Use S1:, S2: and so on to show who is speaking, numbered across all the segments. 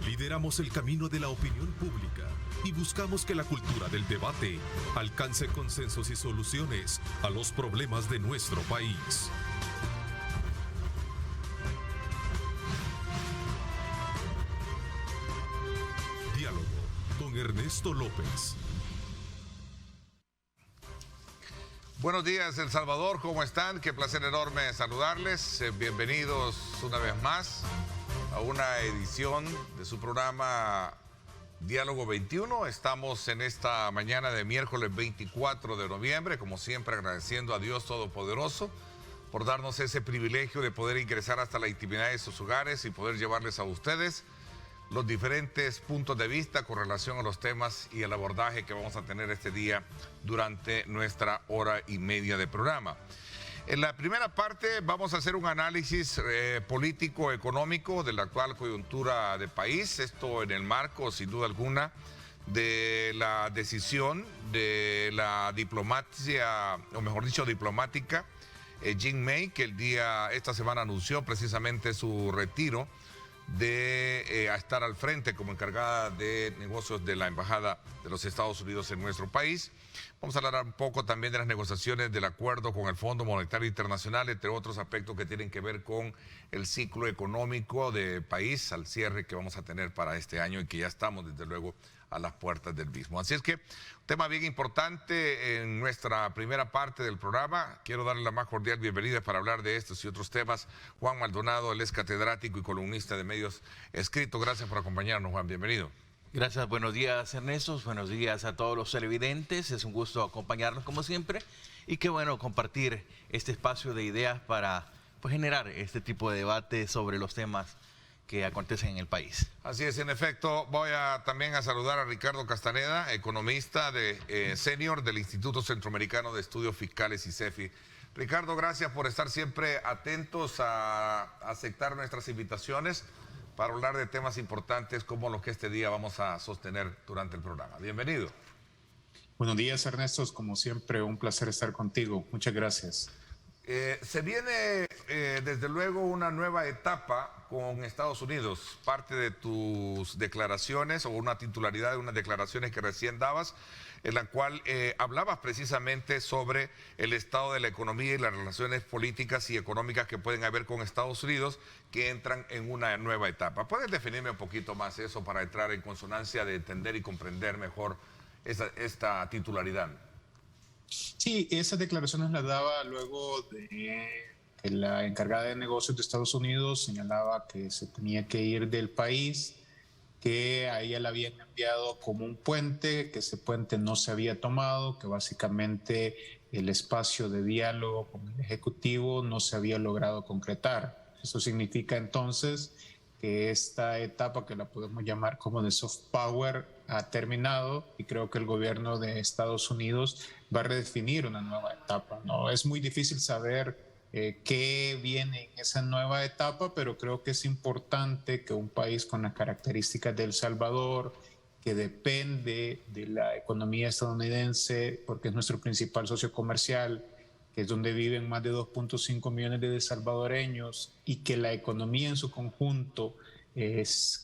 S1: Lideramos el camino de la opinión pública y buscamos que la cultura del debate alcance consensos y soluciones a los problemas de nuestro país. Diálogo con Ernesto López.
S2: Buenos días, El Salvador, ¿cómo están? Qué placer enorme saludarles. Bienvenidos una vez más a una edición de su programa Diálogo 21. Estamos en esta mañana de miércoles 24 de noviembre, como siempre agradeciendo a Dios Todopoderoso por darnos ese privilegio de poder ingresar hasta la intimidad de sus hogares y poder llevarles a ustedes los diferentes puntos de vista con relación a los temas y el abordaje que vamos a tener este día durante nuestra hora y media de programa. En la primera parte vamos a hacer un análisis político-económico de la actual coyuntura del país, esto en el marco, sin duda alguna, de la decisión de la diplomacia, o mejor dicho, diplomática, Jean May, que esta semana anunció precisamente su retiro de estar al frente como encargada de negocios de la Embajada de los Estados Unidos en nuestro país. Vamos a hablar un poco también de las negociaciones del acuerdo con el Fondo Monetario Internacional, entre otros aspectos que tienen que ver con el ciclo económico del país al cierre que vamos a tener para este año y que ya estamos desde luego a las puertas del mismo. Así es que un tema bien importante en nuestra primera parte del programa. Quiero darle la más cordial bienvenida para hablar de estos y otros temas. Juan Maldonado, él es catedrático y columnista de medios escritos. Gracias por acompañarnos, Juan. Bienvenido.
S3: Gracias, buenos días Ernesto, buenos días a todos los televidentes, es un gusto acompañarnos como siempre y qué bueno compartir este espacio de ideas para generar este tipo de debate sobre los temas que acontecen en el país.
S2: Así es, en efecto, voy también a saludar a Ricardo Castaneda, economista senior del Instituto Centroamericano de Estudios Fiscales y CEFI. Ricardo, gracias por estar siempre atentos a aceptar nuestras invitaciones para hablar de temas importantes como los que este día vamos a sostener durante el programa. Bienvenido.
S4: Buenos días, Ernesto. Como siempre, un placer estar contigo. Muchas gracias.
S2: Se viene, desde luego, una nueva etapa con Estados Unidos. Parte de tus declaraciones o una titularidad de unas declaraciones que recién dabas, en la cual hablabas precisamente sobre el estado de la economía y las relaciones políticas y económicas que pueden haber con Estados Unidos, que entran en una nueva etapa. ¿Puedes definirme un poquito más eso para entrar en consonancia de entender y comprender mejor esta titularidad?
S4: Sí, esas declaraciones las daba luego de que la encargada de negocios de Estados Unidos señalaba que se tenía que ir del país, que a ella la habían enviado como un puente, que ese puente no se había tomado, que básicamente el espacio de diálogo con el Ejecutivo no se había logrado concretar. Eso significa entonces que esta etapa, que la podemos llamar como de soft power, ha terminado y creo que el gobierno de Estados Unidos va a redefinir una nueva etapa, ¿no? Es muy difícil saber qué viene en esa nueva etapa, pero creo que es importante que un país con las características de El Salvador, que depende de la economía estadounidense porque es nuestro principal socio comercial, que es donde viven más de 2.5 millones de salvadoreños y que la economía en su conjunto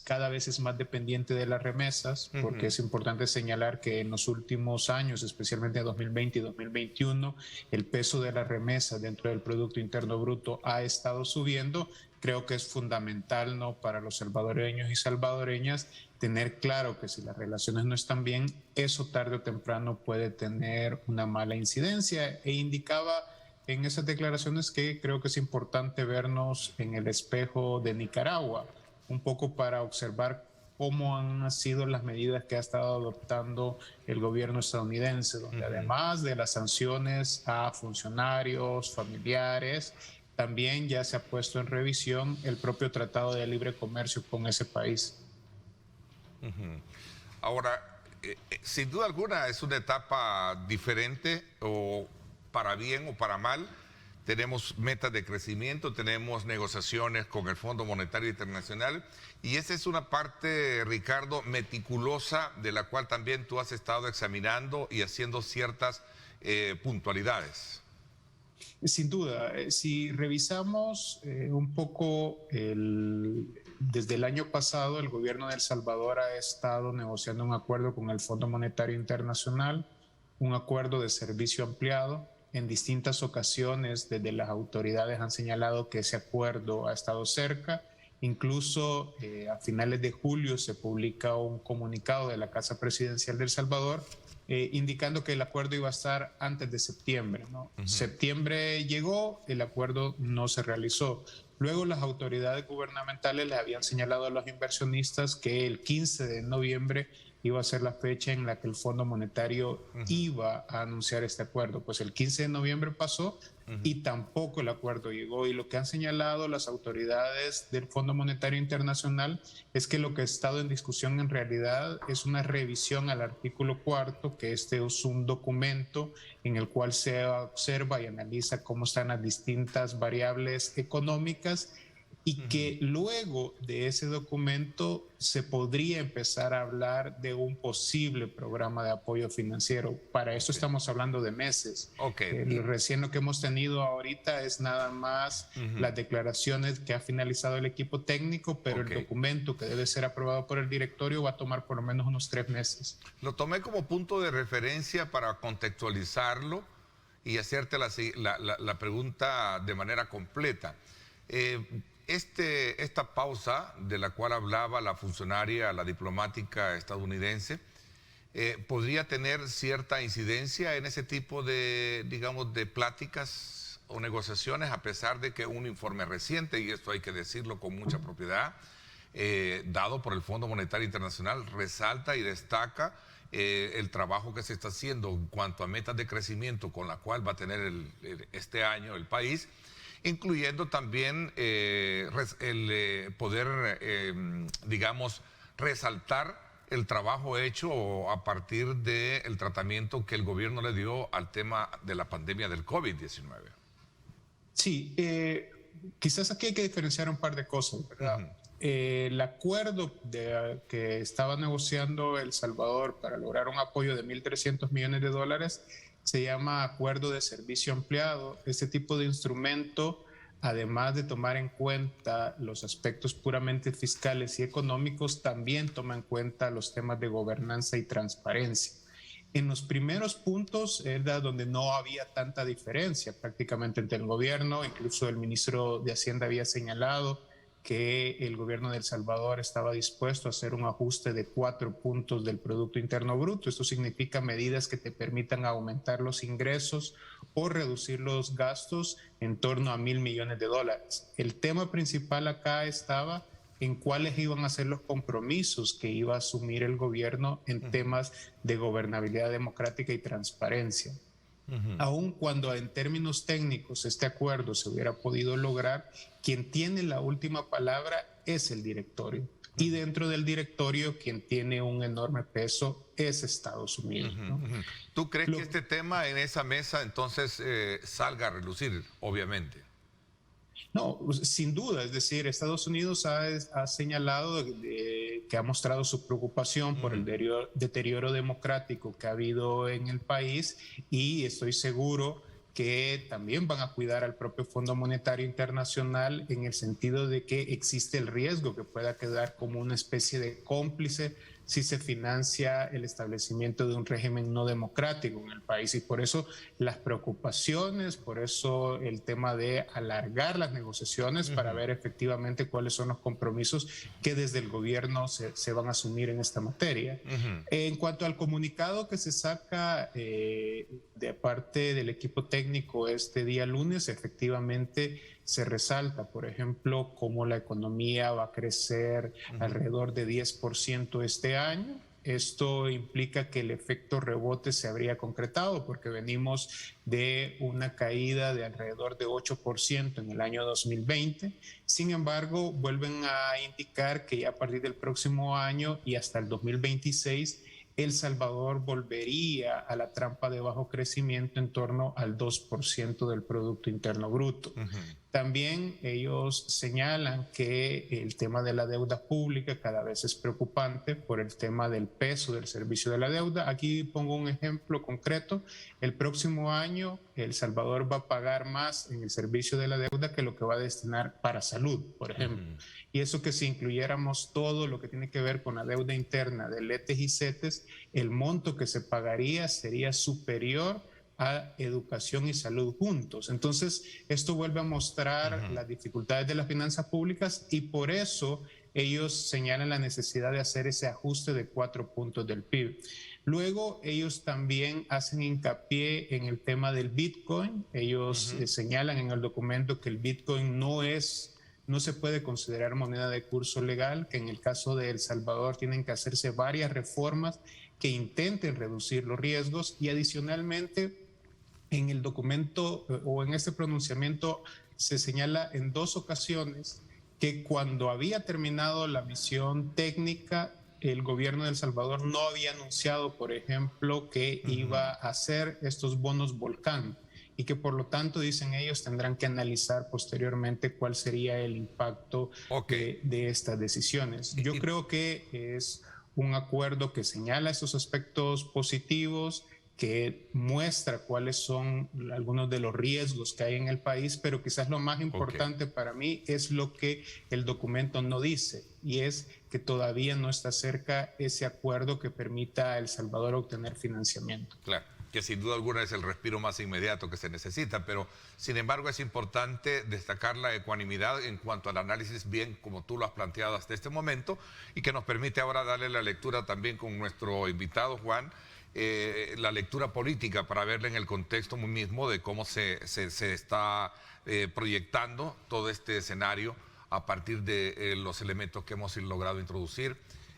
S4: cada vez es más dependiente de las remesas, porque es importante señalar que en los últimos años, especialmente en 2020 y 2021, el peso de las remesas dentro del Producto Interno Bruto ha estado subiendo. Creo que es fundamental, ¿no?, para los salvadoreños y salvadoreñas tener claro que si las relaciones no están bien, eso tarde o temprano puede tener una mala incidencia. E indicaba en esas declaraciones que creo que es importante vernos en el espejo de Nicaragua, un poco para observar cómo han sido las medidas que ha estado adoptando el gobierno estadounidense, donde además de las sanciones a funcionarios, familiares, también ya se ha puesto en revisión el propio Tratado de Libre Comercio con ese país.
S2: Ahora, sin duda alguna es una etapa diferente, o para bien o para mal. Tenemos metas de crecimiento, tenemos negociaciones con el Fondo Monetario Internacional y esa es una parte, Ricardo, meticulosa de la cual también tú has estado examinando y haciendo ciertas puntualidades.
S4: Sin duda, si revisamos un poco desde el año pasado el gobierno de El Salvador ha estado negociando un acuerdo con el Fondo Monetario Internacional, un acuerdo de servicio ampliado. En distintas ocasiones, desde las autoridades han señalado que ese acuerdo ha estado cerca. Incluso a finales de julio se publica un comunicado de la Casa Presidencial de El Salvador indicando que el acuerdo iba a estar antes de septiembre, ¿no? Septiembre llegó, el acuerdo no se realizó. Luego las autoridades gubernamentales les habían señalado a los inversionistas que el 15 de noviembre iba a ser la fecha en la que el Fondo Monetario iba a anunciar este acuerdo. Pues el 15 de noviembre pasó y tampoco el acuerdo llegó. Y lo que han señalado las autoridades del Fondo Monetario Internacional es que lo que ha estado en discusión en realidad es una revisión al artículo 4, que este es un documento en el cual se observa y analiza cómo están las distintas variables económicas, y que luego de ese documento se podría empezar a hablar de un posible programa de apoyo financiero. Para eso estamos hablando de meses. Recién lo que hemos tenido ahorita es nada más las declaraciones que ha finalizado el equipo técnico, pero el documento que debe ser aprobado por el directorio va a tomar por lo menos unos 3 meses.
S2: Lo tomé como punto de referencia para contextualizarlo y hacerte la pregunta de manera completa. Esta pausa de la cual hablaba la funcionaria, la diplomática estadounidense, ¿podría tener cierta incidencia en ese tipo de, digamos, de pláticas o negociaciones, a pesar de que un informe reciente, y esto hay que decirlo con mucha propiedad, dado por el Fondo Monetario Internacional, resalta y destaca el trabajo que se está haciendo en cuanto a metas de crecimiento con la cual va a tener este año el país, incluyendo también el poder, digamos, resaltar el trabajo hecho a partir del tratamiento que el gobierno le dio al tema de la pandemia del COVID-19.
S4: Sí, quizás aquí hay que diferenciar un par de cosas, ¿verdad? El acuerdo que estaba negociando El Salvador para lograr un apoyo de $1.300 millones se llama Acuerdo de Servicio Ampliado. Este tipo de instrumento, además de tomar en cuenta los aspectos puramente fiscales y económicos, también toma en cuenta los temas de gobernanza y transparencia. En los primeros puntos era donde no había tanta diferencia prácticamente entre el gobierno. Incluso el ministro de Hacienda había señalado que el gobierno de El Salvador estaba dispuesto a hacer un ajuste de 4 puntos del Producto Interno Bruto. Esto significa medidas que te permitan aumentar los ingresos o reducir los gastos en torno a $1.000 millones. El tema principal acá estaba en cuáles iban a ser los compromisos que iba a asumir el gobierno en temas de gobernabilidad democrática y transparencia. Aun cuando en términos técnicos este acuerdo se hubiera podido lograr, quien tiene la última palabra es el directorio. Y dentro del directorio, quien tiene un enorme peso es Estados Unidos, ¿no?
S2: ¿Tú crees que este tema en esa mesa entonces salga a relucir, obviamente?
S4: No, sin duda. Es decir, Estados Unidos ha señalado que ha mostrado su preocupación por el deterioro democrático que ha habido en el país, y estoy seguro que también van a cuidar al propio Fondo Monetario Internacional en el sentido de que existe el riesgo que pueda quedar como una especie de cómplice si se financia el establecimiento de un régimen no democrático en el país. Y por eso las preocupaciones, por eso el tema de alargar las negociaciones para ver efectivamente cuáles son los compromisos que desde el gobierno se van a asumir en esta materia. En cuanto al comunicado que se saca de parte del equipo técnico este día lunes, efectivamente se resalta, por ejemplo, cómo la economía va a crecer alrededor de 10% este año. Esto implica que el efecto rebote se habría concretado porque venimos de una caída de alrededor de 8% en el año 2020. Sin embargo, vuelven a indicar que ya a partir del próximo año y hasta el 2026 El Salvador volvería a la trampa de bajo crecimiento en torno al 2% del Producto Interno Bruto. También ellos señalan que el tema de la deuda pública cada vez es preocupante por el tema del peso del servicio de la deuda. Aquí pongo un ejemplo concreto. El próximo año El Salvador va a pagar más en el servicio de la deuda que lo que va a destinar para salud, por ejemplo. Y eso que si incluyéramos todo lo que tiene que ver con la deuda interna de LETES y CETES, el monto que se pagaría sería superior a educación y salud juntos. Entonces, esto vuelve a mostrar las dificultades de las finanzas públicas y por eso ellos señalan la necesidad de hacer ese ajuste de 4 puntos del PIB. Luego, ellos también hacen hincapié en el tema del Bitcoin. Ellos señalan en el documento que el Bitcoin no se puede considerar moneda de curso legal, que en el caso de El Salvador tienen que hacerse varias reformas que intenten reducir los riesgos y adicionalmente en el documento o en este pronunciamiento se señala en 2 ocasiones que cuando había terminado la misión técnica, el gobierno de El Salvador no había anunciado, por ejemplo, que iba a hacer estos bonos volcán y que por lo tanto, dicen ellos, tendrán que analizar posteriormente cuál sería el impacto de estas decisiones. Yo creo que es un acuerdo que señala estos aspectos positivos, que muestra cuáles son algunos de los riesgos que hay en el país, pero quizás lo más importante para mí es lo que el documento no dice, y es que todavía no está cerca ese acuerdo que permita a El Salvador obtener financiamiento.
S2: Claro, que sin duda alguna es el respiro más inmediato que se necesita, pero sin embargo es importante destacar la ecuanimidad en cuanto al análisis, bien como tú lo has planteado hasta este momento, y que nos permite ahora darle la lectura también con nuestro invitado Juan, la lectura política para verla en el contexto mismo de cómo se está proyectando todo este escenario a partir de los elementos que hemos logrado introducir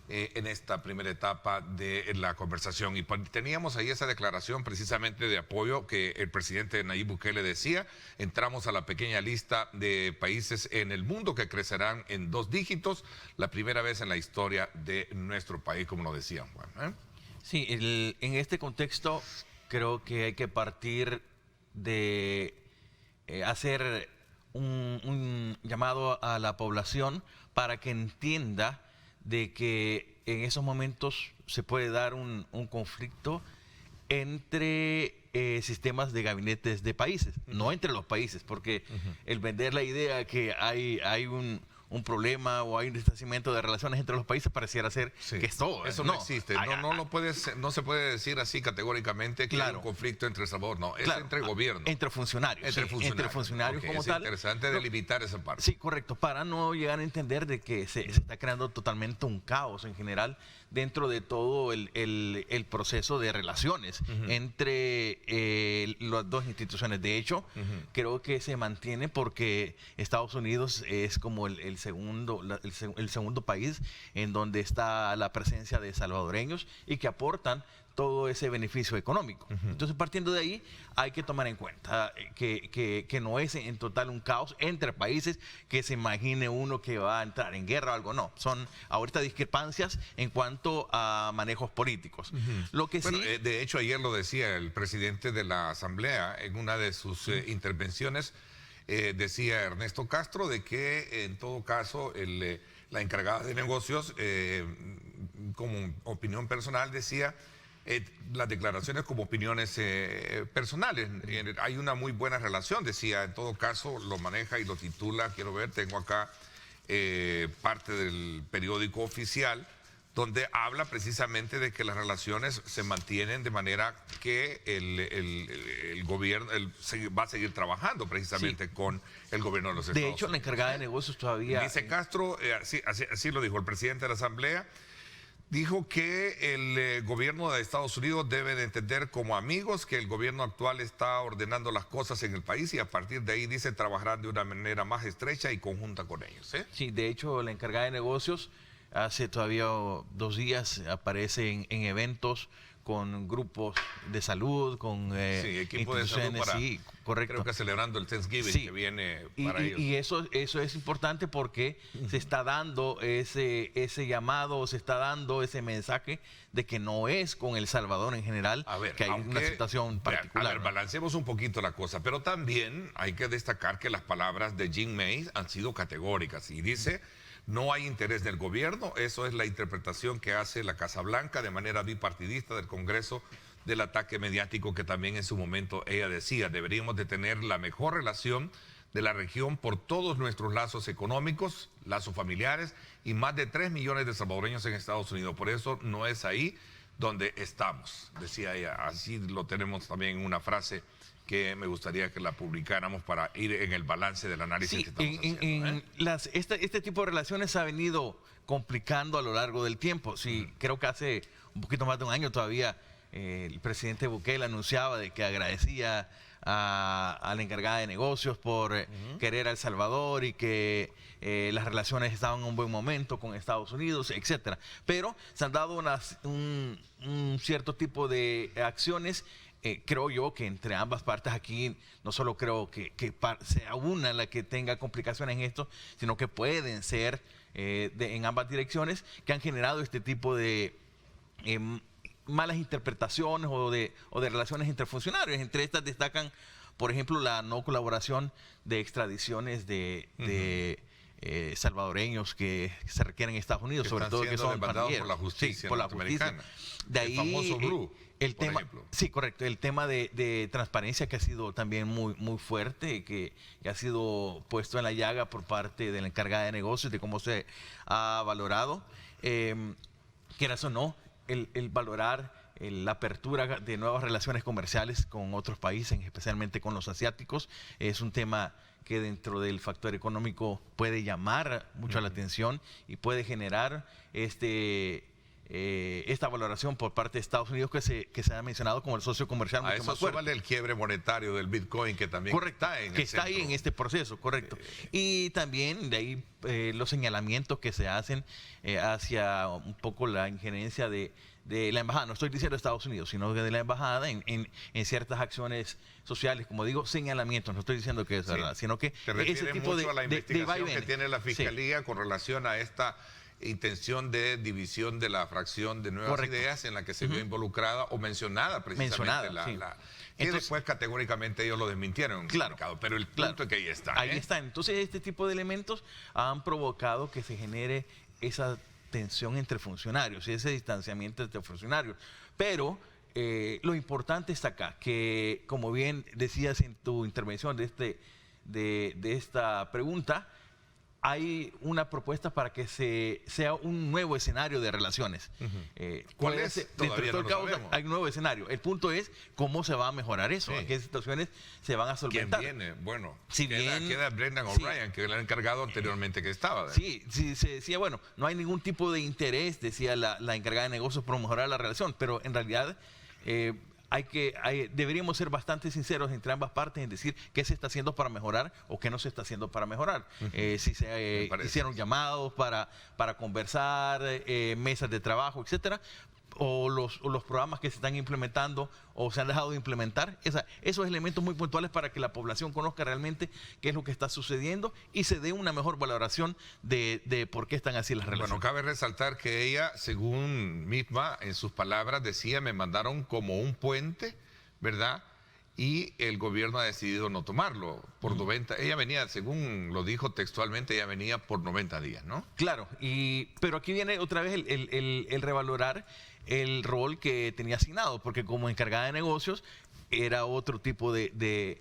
S2: en esta primera etapa de la conversación. Y teníamos ahí esa declaración precisamente de apoyo que el presidente Nayib Bukele decía: entramos a la pequeña lista de países en el mundo que crecerán en 2 dígitos, la primera vez en la historia de nuestro país, como lo decían, Juan.
S3: Sí, en este contexto creo que hay que partir de hacer un llamado a la población para que entienda de que en esos momentos se puede dar un conflicto entre sistemas de gabinetes de países, no entre los países, porque el vender la idea que hay un problema o hay un distanciamiento de relaciones entre los países pareciera ser que es todo.
S2: Eso no existe. No se puede decir así categóricamente que hay un conflicto entre El Salvador. No, es entre gobiernos.
S3: Entre funcionarios. Entre funcionarios como tal.
S2: Es interesante delimitar esa parte.
S3: Sí, correcto. Para no llegar a entender de que se está creando totalmente un caos en general dentro de todo el proceso de relaciones entre las 2 instituciones. De hecho, creo que se mantiene porque Estados Unidos es como el segundo país en donde está la presencia de salvadoreños y que aportan todo ese beneficio económico. Entonces, partiendo de ahí, hay que tomar en cuenta que no es en total un caos entre países, que se imagine uno que va a entrar en guerra o algo. No, son ahorita discrepancias en cuanto a manejos políticos. Lo que
S2: bueno, de hecho, ayer lo decía el presidente de la Asamblea en una de sus intervenciones. Decía Ernesto Castro de que en todo caso la encargada de negocios, como opinión personal, decía las declaraciones como opiniones personales. Hay una muy buena relación, decía, en todo caso lo maneja y lo titula, quiero ver, tengo acá parte del periódico oficial, donde habla precisamente de que las relaciones se mantienen de manera que el gobierno va a seguir trabajando precisamente con el gobierno de los Estados Unidos.
S3: De hecho, la encargada de negocios todavía...
S2: Dice Castro, así lo dijo el presidente de la Asamblea, dijo que el gobierno de Estados Unidos debe de entender como amigos que el gobierno actual está ordenando las cosas en el país y a partir de ahí, dice, trabajarán de una manera más estrecha y conjunta con ellos.
S3: Sí, de hecho, la encargada de negocios hace todavía 2 días aparece en eventos con grupos de salud, con
S2: equipo de salud para,
S3: sí, correcto.
S2: Creo que celebrando el Thanksgiving que viene para ellos.
S3: Y eso es importante porque se está dando ese llamado, se está dando ese mensaje de que no es con El Salvador en general, que hay una situación particular.
S2: A ver, balanceemos un poquito la cosa, pero también hay que destacar que las palabras de Jim Mays han sido categóricas y dice... No hay interés del gobierno, eso es la interpretación que hace la Casa Blanca de manera bipartidista del Congreso del ataque mediático que también en su momento ella decía, deberíamos de tener la mejor relación de la región por todos nuestros lazos económicos, lazos familiares y más de 3 millones de salvadoreños en Estados Unidos. Por eso no es ahí donde estamos, decía ella. Así lo tenemos también en una frase que me gustaría que la publicáramos para ir en el balance del análisis que estamos haciendo.
S3: Este tipo de relaciones se ha venido complicando a lo largo del tiempo. Sí, creo que hace un poquito más de un año todavía el presidente Bukele anunciaba de que agradecía a la encargada de negocios por querer a El Salvador y que las relaciones estaban en un buen momento con Estados Unidos, etcétera. Pero se han dado un cierto tipo de acciones. Creo yo que entre ambas partes aquí no solo creo que sea una la que tenga complicaciones en esto, sino que pueden ser en ambas direcciones que han generado este tipo de malas interpretaciones o de relaciones entre funcionarios. Entre estas destacan, por ejemplo, la no colaboración de extradiciones de salvadoreños que se requieren en Estados Unidos, sobre todo que son
S2: demandados por la justicia norteamericana.
S3: De ahí,
S2: el famoso Blue.
S3: El tema, sí, correcto. El tema de transparencia que ha sido también muy fuerte, que ha sido puesto en la llaga por parte de la encargada de negocios, de cómo se ha valorado. Quieras o no, el valorar la apertura de nuevas relaciones comerciales con otros países, especialmente con los asiáticos, es un tema que dentro del factor económico puede llamar mucho la atención y puede generar esta valoración por parte de Estados Unidos que se ha mencionado como el socio comercial mucho más fuerte.
S2: A eso súmale el quiebre monetario del Bitcoin que también
S3: está ahí en este proceso, correcto. Y también de ahí los señalamientos que se hacen hacia un poco la injerencia de la embajada, no estoy diciendo de Estados Unidos, sino de la embajada en ciertas acciones sociales, como digo, señalamientos, no estoy diciendo que es verdad, sino que
S2: ese tipo mucho a la investigación que tiene la Fiscalía con relación a esta intención de división de la fracción de nuevas ideas en la que se vio involucrada o mencionada precisamente Entonces, después categóricamente ellos lo desmintieron.
S3: Claro.
S2: Pero el punto es que ahí está.
S3: Ahí está. Entonces este tipo de elementos han provocado que se genere esa tensión entre funcionarios y ese distanciamiento entre funcionarios. Pero lo importante está acá, que como bien decías en tu intervención de esta pregunta, hay una propuesta para que sea un nuevo escenario de relaciones.
S2: ¿Cuál es? Todavía no lo sabemos.
S3: Hay un nuevo escenario. El punto es cómo se va a mejorar eso, en qué situaciones se van a solventar.
S2: ¿Quién viene? Bueno, queda Brendan O'Brien, que era el encargado anteriormente que estaba.
S3: Sí, se decía, bueno, no hay ningún tipo de interés, decía la encargada de negocios, por mejorar la relación, pero en realidad deberíamos ser bastante sinceros entre ambas partes en decir qué se está haciendo para mejorar o qué no se está haciendo para mejorar. Si se hicieron llamados para conversar, mesas de trabajo, etcétera, o los programas que se están implementando o se han dejado de implementar, esos elementos muy puntuales para que la población conozca realmente qué es lo que está sucediendo y se dé una mejor valoración de por qué están así las relaciones.
S2: Bueno, cabe resaltar que ella, según misma, en sus palabras, decía, me mandaron como un puente, ¿verdad? Y el gobierno ha decidido no tomarlo por 90. Ella venía, según lo dijo textualmente, ella venía por 90 días, ¿no?
S3: Claro, pero aquí viene otra vez el revalorar el rol que tenía asignado, porque como encargada de negocios era otro tipo de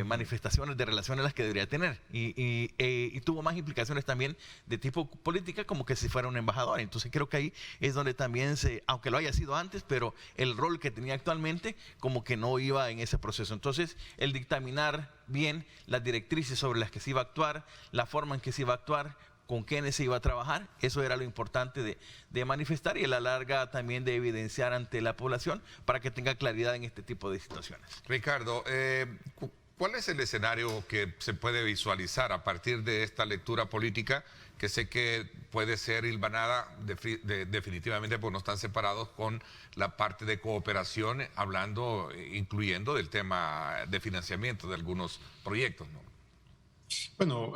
S3: manifestaciones de relaciones las que debería tener y tuvo más implicaciones también de tipo política, como que si fuera un embajador. Entonces creo que ahí es donde también aunque lo haya sido antes, pero el rol que tenía actualmente como que no iba en ese proceso. Entonces el dictaminar bien las directrices sobre las que se iba a actuar, la forma en que se iba a actuar, con quiénes se iba a trabajar, eso era lo importante de manifestar y a la larga también de evidenciar ante la población para que tenga claridad en este tipo de situaciones.
S2: Ricardo, ¿cuál es el escenario que se puede visualizar a partir de esta lectura política que sé que puede ser hilvanada definitivamente porque no están separados con la parte de cooperación, hablando, incluyendo del tema de financiamiento de algunos proyectos, ¿no?
S4: Bueno,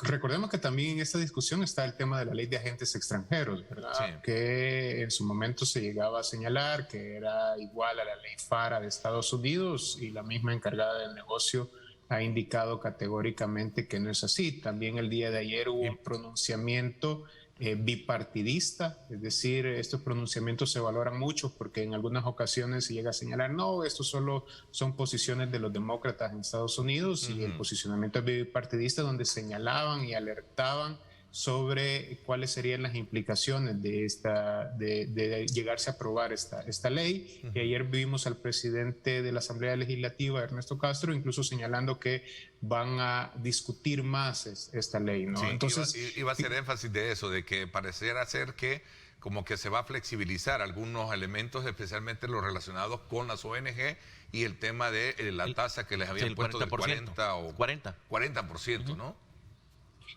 S4: recordemos que también en esta discusión está el tema de la ley de agentes extranjeros, ¿verdad?
S2: Sí.
S4: Que en su momento se llegaba a señalar que era igual a la ley FARA de Estados Unidos, y la misma encargada del negocio ha indicado categóricamente que no es así. También el día de ayer hubo un pronunciamiento bipartidista, es decir, estos pronunciamientos se valoran mucho porque en algunas ocasiones se llega a señalar, no, esto solo son posiciones de los demócratas en Estados Unidos, y el posicionamiento bipartidista donde señalaban y alertaban sobre cuáles serían las implicaciones de llegarse a aprobar esta ley. Y ayer vimos al presidente de la Asamblea Legislativa, Ernesto Castro, incluso señalando que van a discutir más esta ley, ¿no?
S2: Sí,
S4: entonces
S2: iba a hacer énfasis de eso, de que pareciera ser que como que se va a flexibilizar algunos elementos, especialmente los relacionados con las ONG y el tema de la tasa que les habían puesto del 40 o 40%, ¿no?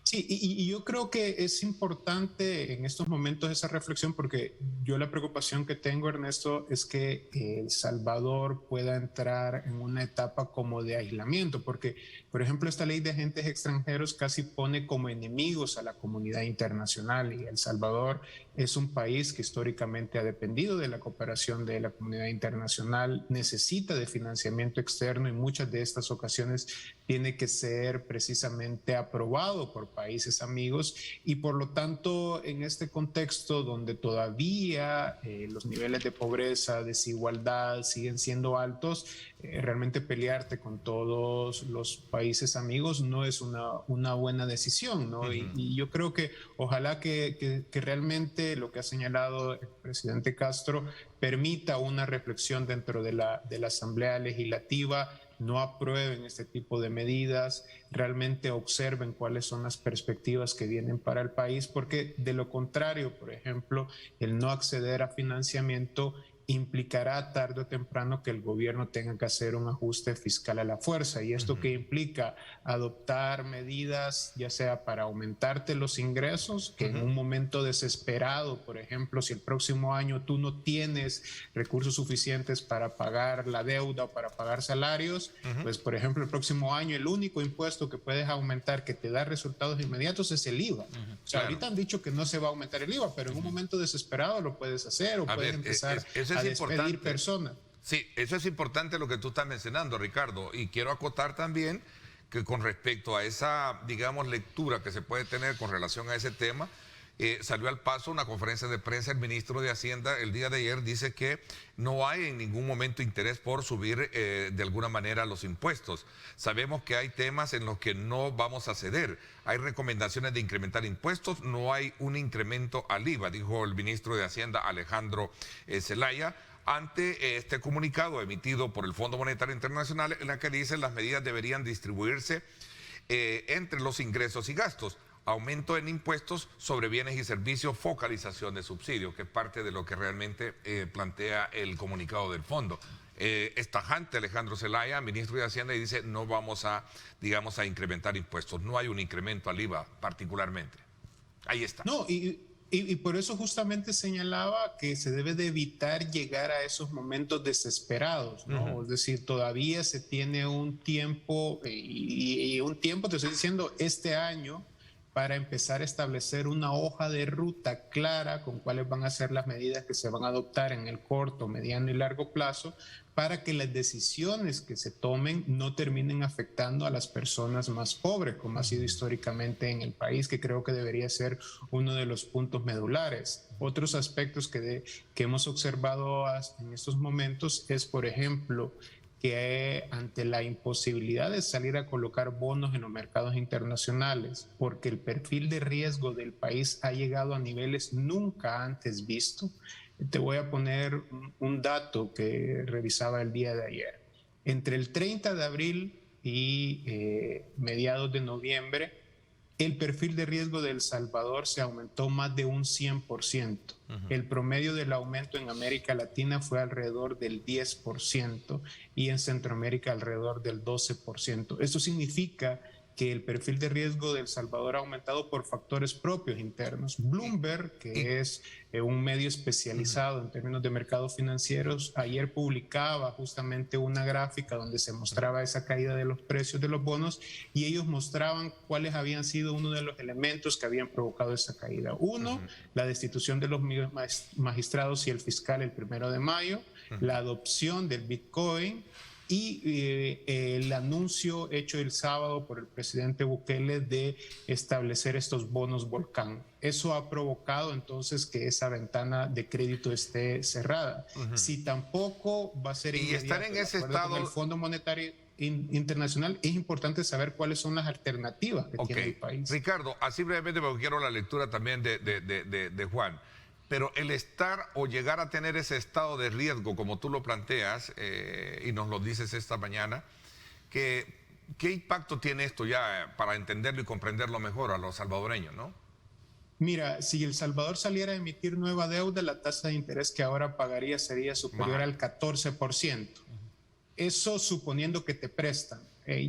S4: Sí, y yo creo que es importante en estos momentos esa reflexión, porque yo la preocupación que tengo, Ernesto, es que El Salvador pueda entrar en una etapa como de aislamiento, porque, por ejemplo, esta ley de agentes extranjeros casi pone como enemigos a la comunidad internacional, y El Salvador es un país que históricamente ha dependido de la cooperación de la comunidad internacional, necesita de financiamiento externo, y muchas de estas ocasiones tiene que ser precisamente aprobado por países amigos, y por lo tanto en este contexto donde todavía los niveles de pobreza, desigualdad siguen siendo altos, realmente pelearte con todos los países amigos no es una buena decisión, ¿no? Y yo creo que ojalá que realmente lo que ha señalado el presidente Castro permita una reflexión dentro de la Asamblea Legislativa, no aprueben este tipo de medidas, realmente observen cuáles son las perspectivas que vienen para el país, porque de lo contrario, por ejemplo, el no acceder a financiamiento implicará tarde o temprano que el gobierno tenga que hacer un ajuste fiscal a la fuerza, y esto que implica adoptar medidas ya sea para aumentarte los ingresos, que en un momento desesperado, por ejemplo, si el próximo año tú no tienes recursos suficientes para pagar la deuda o para pagar salarios, pues por ejemplo el próximo año el único impuesto que puedes aumentar que te da resultados inmediatos es el IVA. O sea,
S2: claro,
S4: ahorita han dicho que no se va a aumentar el IVA, pero en un momento desesperado lo puedes hacer, o puedes empezar a despedir personas.
S2: Sí, eso es importante lo que tú estás mencionando, Ricardo, y quiero acotar también que con respecto a esa, digamos, lectura que se puede tener con relación a ese tema, salió al paso una conferencia de prensa, el ministro de Hacienda el día de ayer dice que no hay en ningún momento interés por subir de alguna manera los impuestos. Sabemos que hay temas en los que no vamos a ceder, hay recomendaciones de incrementar impuestos, no hay un incremento al IVA, dijo el ministro de Hacienda Alejandro Zelaya, ante este comunicado emitido por el Fondo Monetario Internacional, en la que dice las medidas deberían distribuirse entre los ingresos y gastos. Aumento en impuestos sobre bienes y servicios, focalización de subsidios, que es parte de lo que realmente plantea el comunicado del fondo. Es tajante Alejandro Zelaya, ministro de Hacienda, y dice no vamos a, digamos, a incrementar impuestos. No hay un incremento al IVA particularmente. Ahí está.
S4: No, y por eso justamente señalaba que se debe de evitar llegar a esos momentos desesperados, ¿no? Es decir, todavía se tiene un tiempo, y un tiempo, te estoy diciendo, este año, para empezar a establecer una hoja de ruta clara con cuáles van a ser las medidas que se van a adoptar en el corto, mediano y largo plazo, para que las decisiones que se tomen no terminen afectando a las personas más pobres, como ha sido históricamente en el país, que creo que debería ser uno de los puntos medulares. Otros aspectos que hemos observado en estos momentos es, por ejemplo, que ante la imposibilidad de salir a colocar bonos en los mercados internacionales, porque el perfil de riesgo del país ha llegado a niveles nunca antes vistos. Te voy a poner un dato que revisaba el día de ayer. Entre el 30 de abril y mediados de noviembre, el perfil de riesgo de El Salvador se aumentó más de un 100%. El promedio del aumento en América Latina fue alrededor del 10% y en Centroamérica alrededor del 12%. Esto significa que el perfil de riesgo de El Salvador ha aumentado por factores propios internos. Bloomberg, que es un medio especializado en términos de mercados financieros, ayer publicaba justamente una gráfica donde se mostraba esa caída de los precios de los bonos y ellos mostraban cuáles habían sido uno de los elementos que habían provocado esa caída. Uno, la destitución de los magistrados y el fiscal el 1 de mayo, la adopción del Bitcoin y el anuncio hecho el sábado por el presidente Bukele de establecer estos bonos volcán. Eso ha provocado entonces que esa ventana de crédito esté cerrada. Si tampoco va a ser
S2: y estar en ese estado
S4: del Fondo Monetario Internacional, es importante saber cuáles son las alternativas que tiene el país.
S2: Ricardo, así brevemente, porque quiero la lectura también de Juan. Pero el estar o llegar a tener ese estado de riesgo, como tú lo planteas, y nos lo dices esta mañana, ¿qué impacto tiene esto ya para entenderlo y comprenderlo mejor a los salvadoreños, no?
S4: Mira, si El Salvador saliera a emitir nueva deuda, la tasa de interés que ahora pagaría sería superior al 14%. Eso suponiendo que te prestan.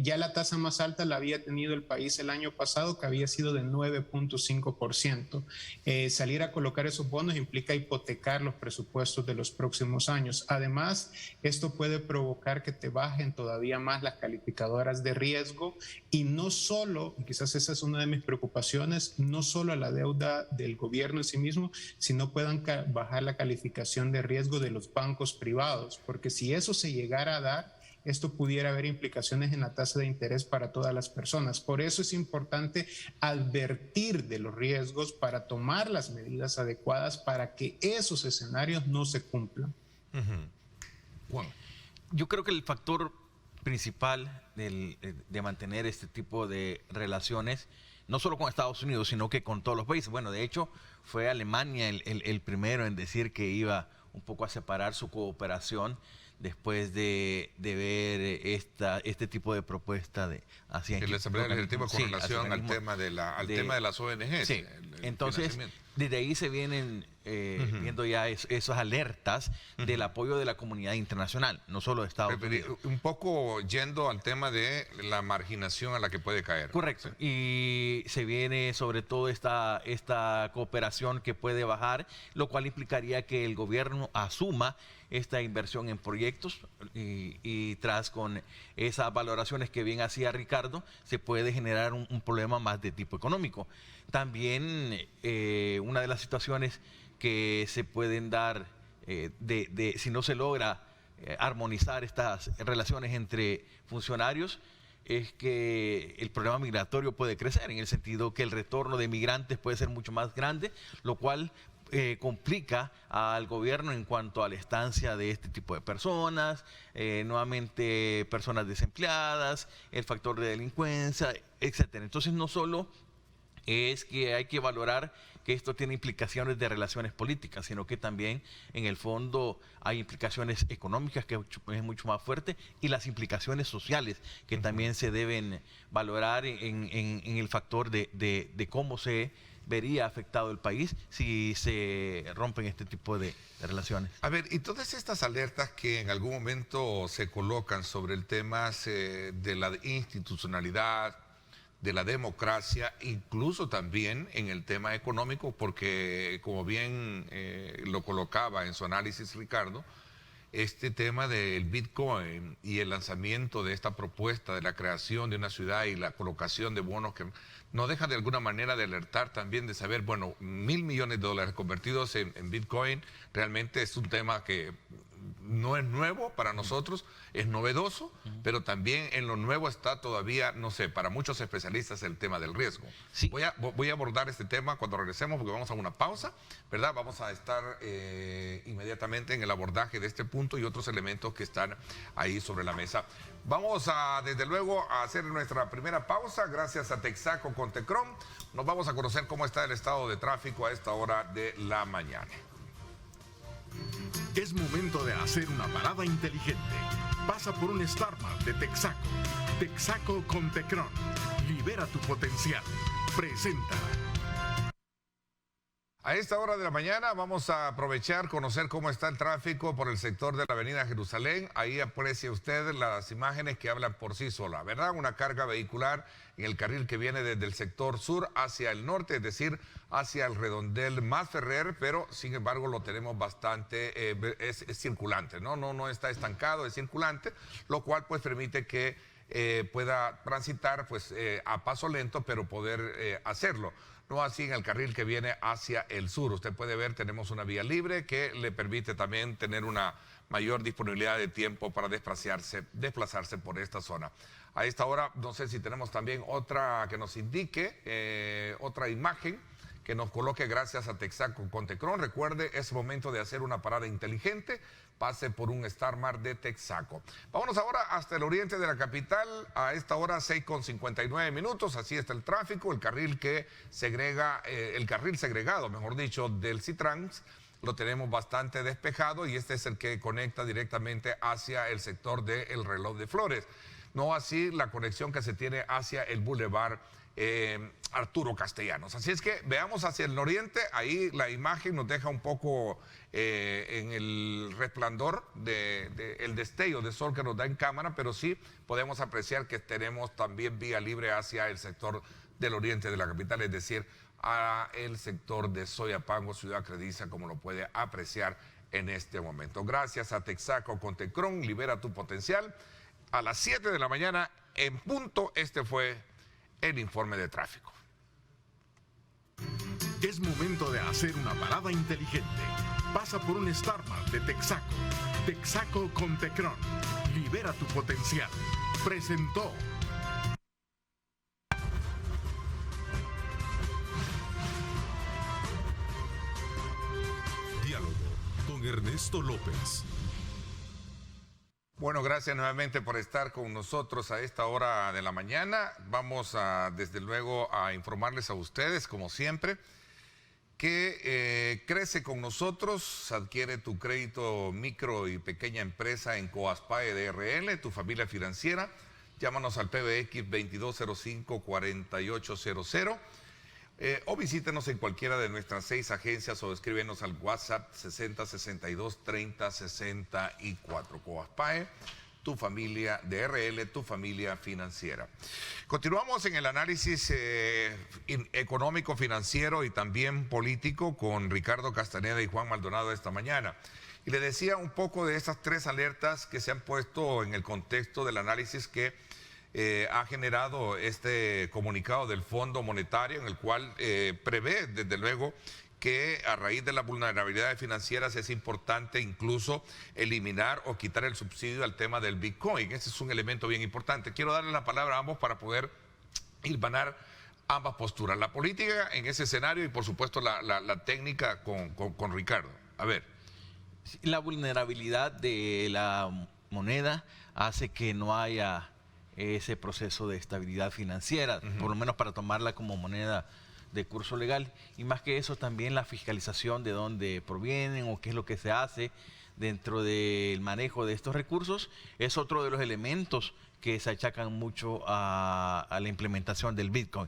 S4: Ya la tasa más alta la había tenido el país el año pasado, que había sido de 9.5%. Salir a colocar esos bonos implica hipotecar los presupuestos de los próximos años. Además, esto puede provocar que te bajen todavía más las calificadoras de riesgo y no solo, y quizás esa es una de mis preocupaciones, no solo a la deuda del gobierno en sí mismo, sino puedan bajar la calificación de riesgo de los bancos privados, porque si eso se llegara a dar, esto pudiera haber implicaciones en la tasa de interés para todas las personas. Por eso es importante advertir de los riesgos para tomar las medidas adecuadas para que esos escenarios no se cumplan.
S3: Bueno, yo creo que el factor principal de mantener este tipo de relaciones, no solo con Estados Unidos, sino que con todos los países. Bueno, de hecho, fue Alemania el primero en decir que iba un poco a separar su cooperación después de ver este tipo de propuesta hacia
S2: la Asamblea Legislativa con relación al tema de las ONGs.
S3: Sí. Entonces, desde ahí se vienen viendo ya esas alertas del apoyo de la comunidad internacional, no solo de Estados Unidos.
S2: Un poco yendo al tema de la marginación a la que puede caer.
S3: Correcto. Sí. Y se viene sobre todo esta cooperación que puede bajar, lo cual implicaría que el gobierno asuma esta inversión en proyectos y tras con esas valoraciones que bien hacía Ricardo, se puede generar un problema más de tipo económico. También una de las situaciones que se pueden dar si no se logra armonizar estas relaciones entre funcionarios es que el problema migratorio puede crecer, en el sentido que el retorno de migrantes puede ser mucho más grande, lo cual complica al gobierno en cuanto a la estancia de este tipo de personas, nuevamente personas desempleadas, el factor de delincuencia, etcétera. Entonces no solo es que hay que valorar que esto tiene implicaciones de relaciones políticas, sino que también en el fondo hay implicaciones económicas que es mucho más fuerte y las implicaciones sociales que también se deben valorar en el factor de cómo se vería afectado el país si se rompen este tipo de relaciones.
S2: A ver, y todas estas alertas que en algún momento se colocan sobre el tema de la institucionalidad, de la democracia, incluso también en el tema económico, porque como bien lo colocaba en su análisis Ricardo, este tema del Bitcoin y el lanzamiento de esta propuesta de la creación de una ciudad y la colocación de bonos que no dejan de alguna manera de alertar también de saber, bueno, $1.000 millones convertidos en Bitcoin realmente es un tema que no es nuevo para nosotros, es novedoso, pero también en lo nuevo está todavía, no sé, para muchos especialistas el tema del riesgo. Sí. Voy a abordar este tema cuando regresemos porque vamos a una pausa, ¿verdad? Vamos a estar inmediatamente en el abordaje de este punto y otros elementos que están ahí sobre la mesa. Vamos desde luego, a hacer nuestra primera pausa, gracias a Texaco con Tecron. Nos vamos a conocer cómo está el estado de tráfico a esta hora de la mañana.
S1: Es momento de hacer una parada inteligente. Pasa por un Starbucks de Texaco. Texaco con Tecron. Libera tu potencial. Presenta.
S2: A esta hora de la mañana vamos a aprovechar, conocer cómo está el tráfico por el sector de la avenida Jerusalén. Ahí aprecia usted las imágenes que hablan por sí solas, ¿verdad? Una carga vehicular en el carril que viene desde el sector sur hacia el norte, es decir, hacia el redondel Masferrer, pero sin embargo lo tenemos bastante, es circulante, ¿no? No está estancado, es circulante, lo cual pues permite que pueda transitar pues a paso lento, pero poder hacerlo. No así en el carril que viene hacia el sur. Usted puede ver, tenemos una vía libre que le permite también tener una mayor disponibilidad de tiempo para desplazarse por esta zona. A esta hora, no sé si tenemos también otra que nos indique, otra imagen que nos coloque gracias a Texaco con Tecron. Recuerde, es momento de hacer una parada inteligente. Pase por un Star Mart de Texaco. Vámonos ahora hasta el oriente de la capital. A esta hora 6:59 minutos. Así está el tráfico. El carril que segrega, el carril segregado, mejor dicho, del Citrans, lo tenemos bastante despejado y este es el que conecta directamente hacia el sector del Reloj de Flores. No así la conexión que se tiene hacia el Boulevard Arturo Castellanos. Así es que veamos hacia el oriente, ahí la imagen nos deja un poco en el resplandor el destello de sol que nos da en cámara, pero sí podemos apreciar que tenemos también vía libre hacia el sector del oriente de la capital, es decir, a el sector de Soyapango, Ciudad Crediza, como lo puede apreciar en este momento. Gracias a Texaco con Tecron, libera tu potencial. A las 7 de la mañana en punto, este fue el informe de tráfico.
S5: Es momento de hacer una parada inteligente. Pasa por un Star Mart de Texaco. Texaco con Tecron. Libera tu potencial. Presentó.
S1: Diálogo con Ernesto López.
S2: Bueno, gracias nuevamente por estar con nosotros a esta hora de la mañana. Vamos desde luego a informarles a ustedes, como siempre, que crece con nosotros, adquiere tu crédito micro y pequeña empresa en Coaspae DRL, tu familia financiera. Llámanos al PBX 2205-4800 o visítenos en cualquiera de nuestras 6 agencias o escríbenos al WhatsApp 6062-3064. Coaspae, tu familia DRL, tu familia financiera. Continuamos en el análisis económico, financiero y también político con Ricardo Castaneda y Juan Maldonado esta mañana. Y le decía un poco de estas 3 alertas que se han puesto en el contexto del análisis que ha generado este comunicado del Fondo Monetario, en el cual prevé, desde luego, que a raíz de las vulnerabilidades financieras es importante incluso eliminar o quitar el subsidio al tema del Bitcoin. Ese es un elemento bien importante. Quiero darle la palabra a ambos para poder hilvanar ambas posturas. La política en ese escenario y, por supuesto, la técnica con Ricardo. A ver.
S3: La vulnerabilidad de la moneda hace que no haya ese proceso de estabilidad financiera, por lo menos para tomarla como moneda de curso legal, y más que eso también la fiscalización de dónde provienen o qué es lo que se hace dentro del manejo de estos recursos es otro de los elementos que se achacan mucho a la implementación del Bitcoin.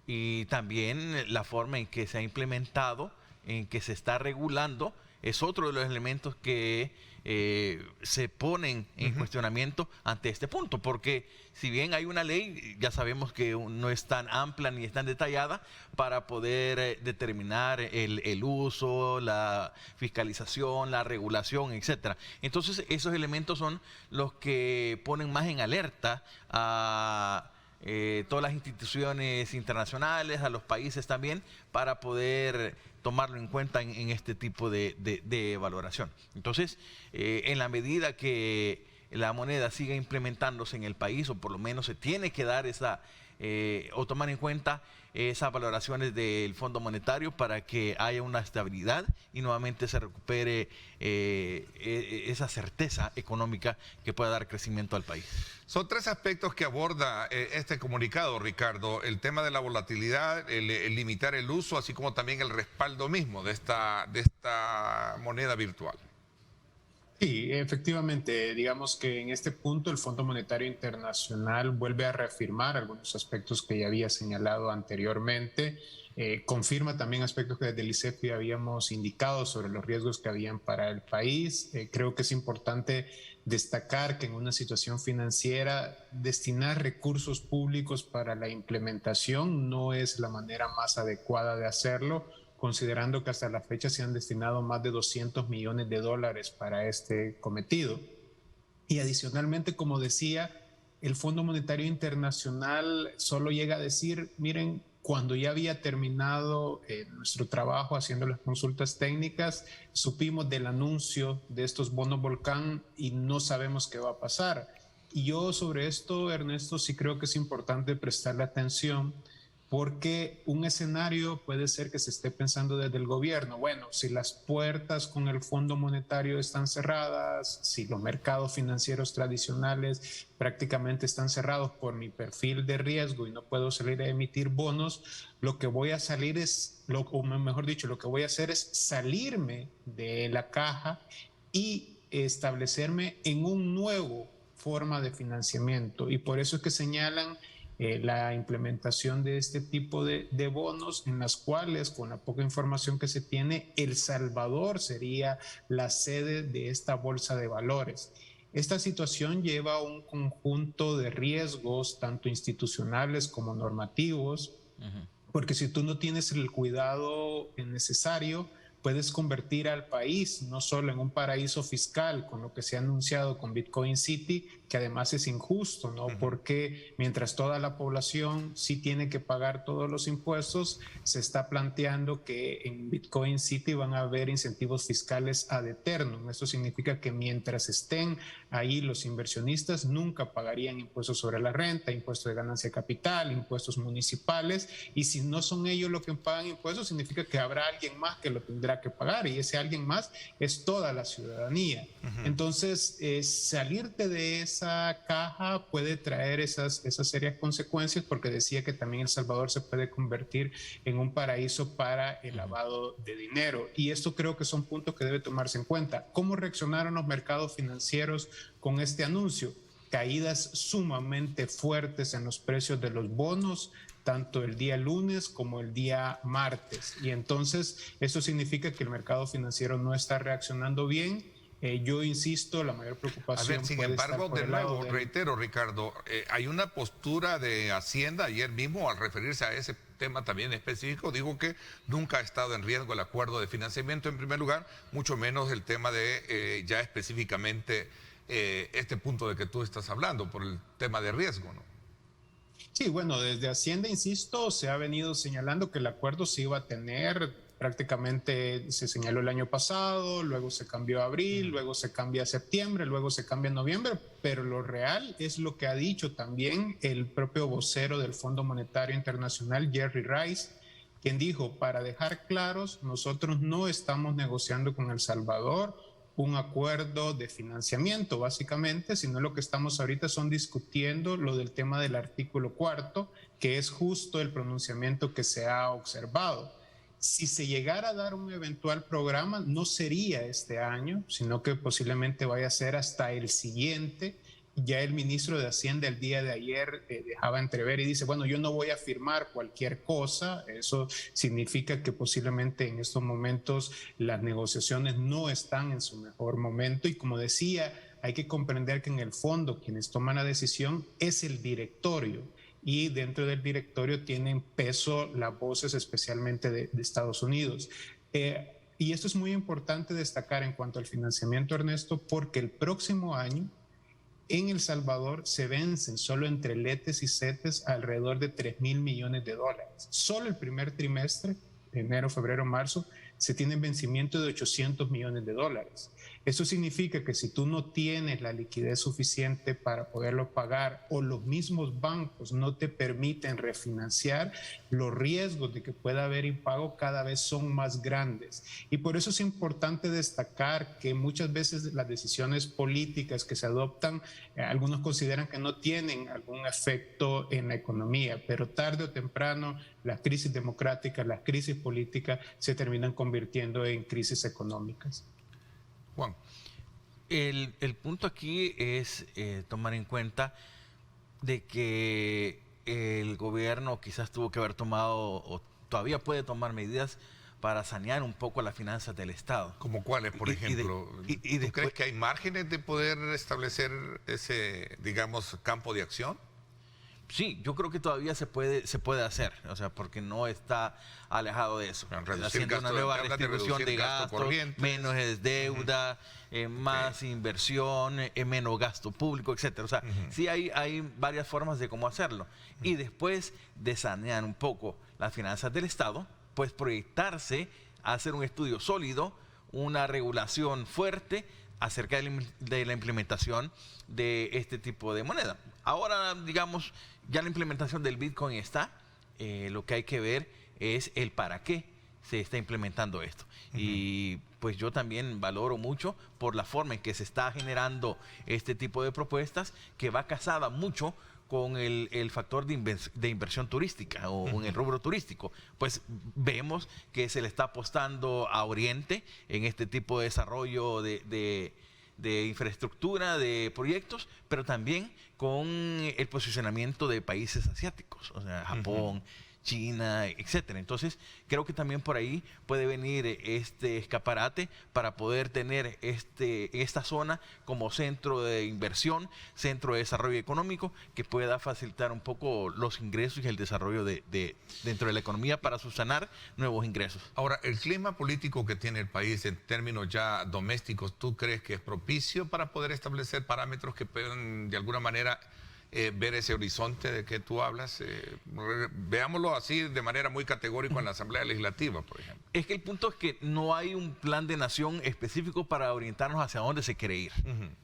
S3: Y también la forma en que se ha implementado, en que se está regulando, es otro de los elementos que se ponen en cuestionamiento ante este punto, porque si bien hay una ley, ya sabemos que no es tan amplia ni es tan detallada para poder determinar el uso, la fiscalización, la regulación, etcétera. Entonces esos elementos son los que ponen más en alerta a todas las instituciones internacionales, a los países también, para poder tomarlo en cuenta en este tipo de valoración. Entonces, en la medida que la moneda siga implementándose en el país, o por lo menos se tiene que dar o tomar en cuenta esas valoraciones del Fondo Monetario para que haya una estabilidad y nuevamente se recupere esa certeza económica que pueda dar crecimiento al país.
S2: Son 3 aspectos que aborda este comunicado, Ricardo. El tema de la volatilidad, el limitar el uso, así como también el respaldo mismo de esta moneda virtual.
S4: Sí, efectivamente, digamos que en este punto el Fondo Monetario Internacional vuelve a reafirmar algunos aspectos que ya había señalado anteriormente, confirma también aspectos que desde el ICEFI habíamos indicado sobre los riesgos que habían para el país. Creo que es importante destacar que en una situación financiera destinar recursos públicos para la implementación no es la manera más adecuada de hacerlo, considerando que hasta la fecha se han destinado más de 200 millones de dólares para este cometido. Y adicionalmente, como decía, el Fondo Monetario Internacional solo llega a decir, miren, cuando ya había terminado nuestro trabajo haciendo las consultas técnicas, supimos del anuncio de estos bonos volcán y no sabemos qué va a pasar. Y yo sobre esto, Ernesto, sí creo que es importante prestarle atención, porque un escenario puede ser que se esté pensando desde el gobierno, bueno, si las puertas con el Fondo Monetario están cerradas, si los mercados financieros tradicionales prácticamente están cerrados por mi perfil de riesgo y no puedo salir a emitir bonos, lo que voy a salir es, o mejor dicho, lo que voy a hacer es salirme de la caja y establecerme en un nuevo forma de financiamiento. Y por eso es que señalan la implementación de este tipo de bonos en las cuales, con la poca información que se tiene, El Salvador sería la sede de esta bolsa de valores. Esta situación lleva a un conjunto de riesgos, tanto institucionales como normativos, porque si tú no tienes el cuidado necesario, puedes convertir al país no solo en un paraíso fiscal, con lo que se ha anunciado con Bitcoin City, que además es injusto, ¿no? Porque mientras toda la población sí tiene que pagar todos los impuestos, se está planteando que en Bitcoin City van a haber incentivos fiscales ad eternum. Esto significa que mientras estén ahí los inversionistas nunca pagarían impuestos sobre la renta, impuestos de ganancia de capital, impuestos municipales, y si no son ellos los que pagan impuestos, significa que habrá alguien más que lo tendrá que pagar, y ese alguien más es toda la ciudadanía. Entonces, salirte de esa caja puede traer esas serias consecuencias, porque decía que también El Salvador se puede convertir en un paraíso para el lavado de dinero. Y esto creo que son puntos que debe tomarse en cuenta. ¿Cómo reaccionaron los mercados financieros con este anuncio? Caídas sumamente fuertes en los precios de los bonos, tanto el día lunes como el día martes. Y entonces eso significa que el mercado financiero no está reaccionando bien. Yo insisto, la mayor preocupación.
S2: A ver, sin embargo, de nuevo, reitero, Ricardo, hay una postura de Hacienda ayer mismo al referirse a ese tema también específico, dijo que nunca ha estado en riesgo el acuerdo de financiamiento en primer lugar, mucho menos el tema de ya específicamente este punto de que tú estás hablando, por el tema de riesgo, ¿no?
S4: Sí, bueno, desde Hacienda, insisto, se ha venido señalando que el acuerdo se iba a tener, prácticamente se señaló el año pasado, luego se cambió a abril, luego se cambia a septiembre, luego se cambia a noviembre, pero lo real es lo que ha dicho también el propio vocero del Fondo Monetario Internacional, Jerry Rice, quien dijo, para dejar claros, nosotros no estamos negociando con El Salvador un acuerdo de financiamiento, básicamente, sino lo que estamos ahorita son discutiendo lo del tema del artículo 4, que es justo el pronunciamiento que se ha observado. Si se llegara a dar un eventual programa, no sería este año, sino que posiblemente vaya a ser hasta el siguiente. Ya el ministro de Hacienda el día de ayer dejaba entrever y dice, bueno, yo no voy a firmar cualquier cosa. Eso significa que posiblemente en estos momentos las negociaciones no están en su mejor momento. Y como decía, hay que comprender que en el fondo quienes toman la decisión es el directorio. Y dentro del directorio tienen peso las voces especialmente de Estados Unidos. Y esto es muy importante destacar en cuanto al financiamiento, Ernesto, porque el próximo año en El Salvador se vencen solo entre letes y cetes alrededor de 3.000 millones de dólares. Solo el primer trimestre, enero, febrero, marzo, se tiene vencimiento de 800 millones de dólares. Eso significa que si tú no tienes la liquidez suficiente para poderlo pagar o los mismos bancos no te permiten refinanciar, los riesgos de que pueda haber impago cada vez son más grandes. Y por eso es importante destacar que muchas veces las decisiones políticas que se adoptan, algunos consideran que no tienen algún efecto en la economía, pero tarde o temprano las crisis democráticas, las crisis políticas se terminan convirtiendo en crisis económicas.
S2: Juan.
S3: El punto aquí es tomar en cuenta de que el gobierno quizás tuvo que haber tomado o todavía puede tomar medidas para sanear un poco las finanzas del Estado.
S2: ¿Como cuáles, por ejemplo? ¿Tú crees que hay márgenes de poder establecer ese, digamos, campo de acción?
S3: Sí, yo creo que todavía se puede hacer, o sea, porque no está alejado de eso. Haciendo una nueva distribución de gastos, menos es deuda, más inversión, menos gasto público, etcétera. O sea, sí hay varias formas de cómo hacerlo. Y después de sanear un poco las finanzas del Estado, pues proyectarse a hacer un estudio sólido, una regulación fuerte acerca de la implementación de este tipo de moneda. Ahora, digamos, ya la implementación del Bitcoin está, lo que hay que ver es el para qué se está implementando esto. Y pues yo también valoro mucho por la forma en que se está generando este tipo de propuestas, que va casada mucho con el factor de inversión turística o en el rubro turístico. Pues vemos que se le está apostando a Oriente en este tipo de desarrollo de infraestructura, de proyectos, pero también con el posicionamiento de países asiáticos, o sea, Japón, China, etcétera. Entonces, creo que también por ahí puede venir este escaparate para poder tener esta zona como centro de inversión, centro de desarrollo económico, que pueda facilitar un poco los ingresos y el desarrollo dentro de la economía para subsanar nuevos ingresos.
S2: Ahora, el clima político que tiene el país en términos ya domésticos, ¿tú crees que es propicio para poder establecer parámetros que puedan de alguna manera ver ese horizonte de que tú hablas? Veámoslo así de manera muy categórica en la Asamblea Legislativa, por ejemplo.
S3: Es que el punto es que no hay un plan de nación específico para orientarnos hacia dónde se quiere ir.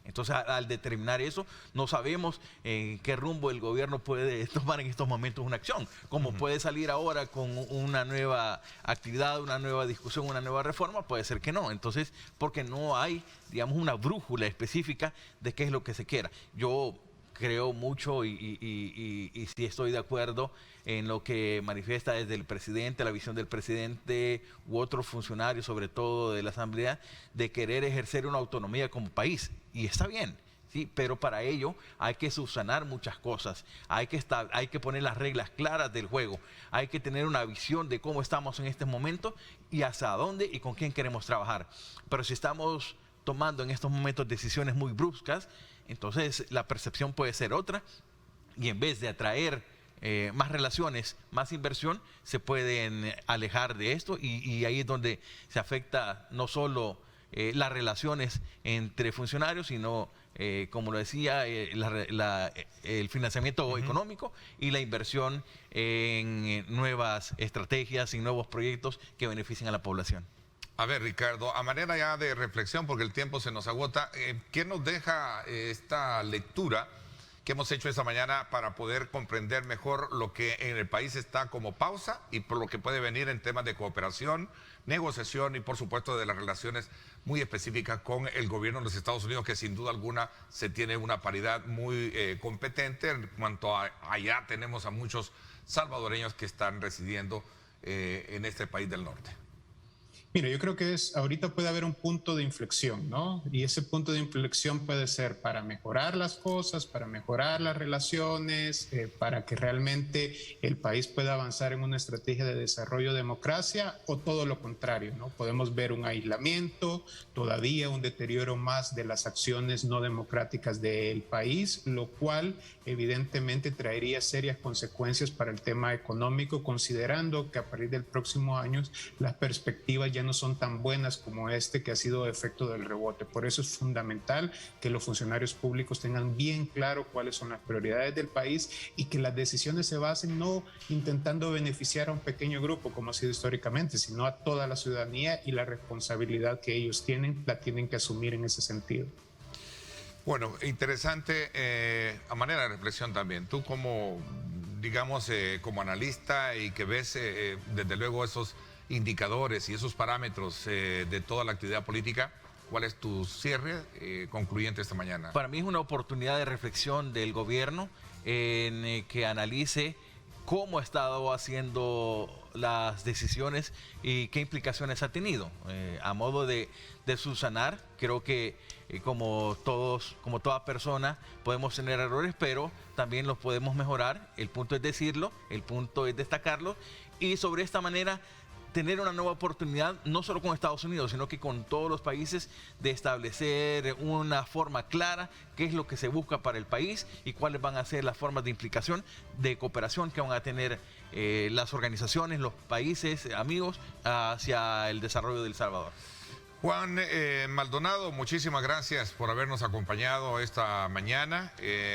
S3: Entonces, al determinar eso, no sabemos en qué rumbo el gobierno puede tomar en estos momentos una acción. Como puede salir ahora con una nueva actividad, una nueva discusión, una nueva reforma, puede ser que no. Entonces, porque no hay, digamos, una brújula específica de qué es lo que se quiera. Yo creo mucho y sí estoy de acuerdo en lo que manifiesta desde el presidente, la visión del presidente u otros funcionarios, sobre todo de la Asamblea, de querer ejercer una autonomía como país. Y está bien, sí, pero para ello hay que subsanar muchas cosas, hay que poner las reglas claras del juego, hay que tener una visión de cómo estamos en este momento y hacia dónde y con quién queremos trabajar. Pero si estamos tomando en estos momentos decisiones muy bruscas, entonces la percepción puede ser otra y en vez de atraer más relaciones, más inversión, se pueden alejar de esto y ahí es donde se afecta no solo las relaciones entre funcionarios, sino, como lo decía, el financiamiento económico y la inversión en nuevas estrategias y nuevos proyectos que beneficien a la población.
S2: A ver, Ricardo, a manera ya de reflexión, porque el tiempo se nos agota, ¿qué nos deja esta lectura que hemos hecho esta mañana para poder comprender mejor lo que en el país está como pausa y por lo que puede venir en temas de cooperación, negociación y, por supuesto, de las relaciones muy específicas con el gobierno de los Estados Unidos, que sin duda alguna se tiene una paridad muy competente en cuanto a allá tenemos a muchos salvadoreños que están residiendo en este país del norte?
S4: Mira, yo creo que ahorita puede haber un punto de inflexión, ¿no? Y ese punto de inflexión puede ser para mejorar las cosas, para mejorar las relaciones, para que realmente el país pueda avanzar en una estrategia de desarrollo, democracia, o todo lo contrario, ¿no? Podemos ver un aislamiento, todavía un deterioro más de las acciones no democráticas del país, lo cual evidentemente traería serias consecuencias para el tema económico, considerando que a partir del próximo año las perspectivas ya no son tan buenas como que ha sido efecto del rebote. Por eso es fundamental que los funcionarios públicos tengan bien claro cuáles son las prioridades del país y que las decisiones se basen no intentando beneficiar a un pequeño grupo como ha sido históricamente, sino a toda la ciudadanía, y la responsabilidad que ellos tienen la tienen que asumir en ese sentido.
S2: Bueno, interesante a manera de reflexión también. Tú como, digamos, como analista y que ves desde luego esos indicadores y esos parámetros de toda la actividad política, ¿cuál es tu cierre concluyente esta mañana?
S3: Para mí es una oportunidad de reflexión del gobierno en que analice cómo ha estado haciendo las decisiones y qué implicaciones ha tenido. A modo de subsanar, creo que como toda persona podemos tener errores, pero también los podemos mejorar. El punto es decirlo, el punto es destacarlo, y sobre esta manera tener una nueva oportunidad, no solo con Estados Unidos, sino que con todos los países, de establecer una forma clara, qué es lo que se busca para el país y cuáles van a ser las formas de implicación, de cooperación que van a tener las organizaciones, los países, amigos, hacia el desarrollo de El Salvador.
S2: Juan Maldonado, muchísimas gracias por habernos acompañado esta mañana.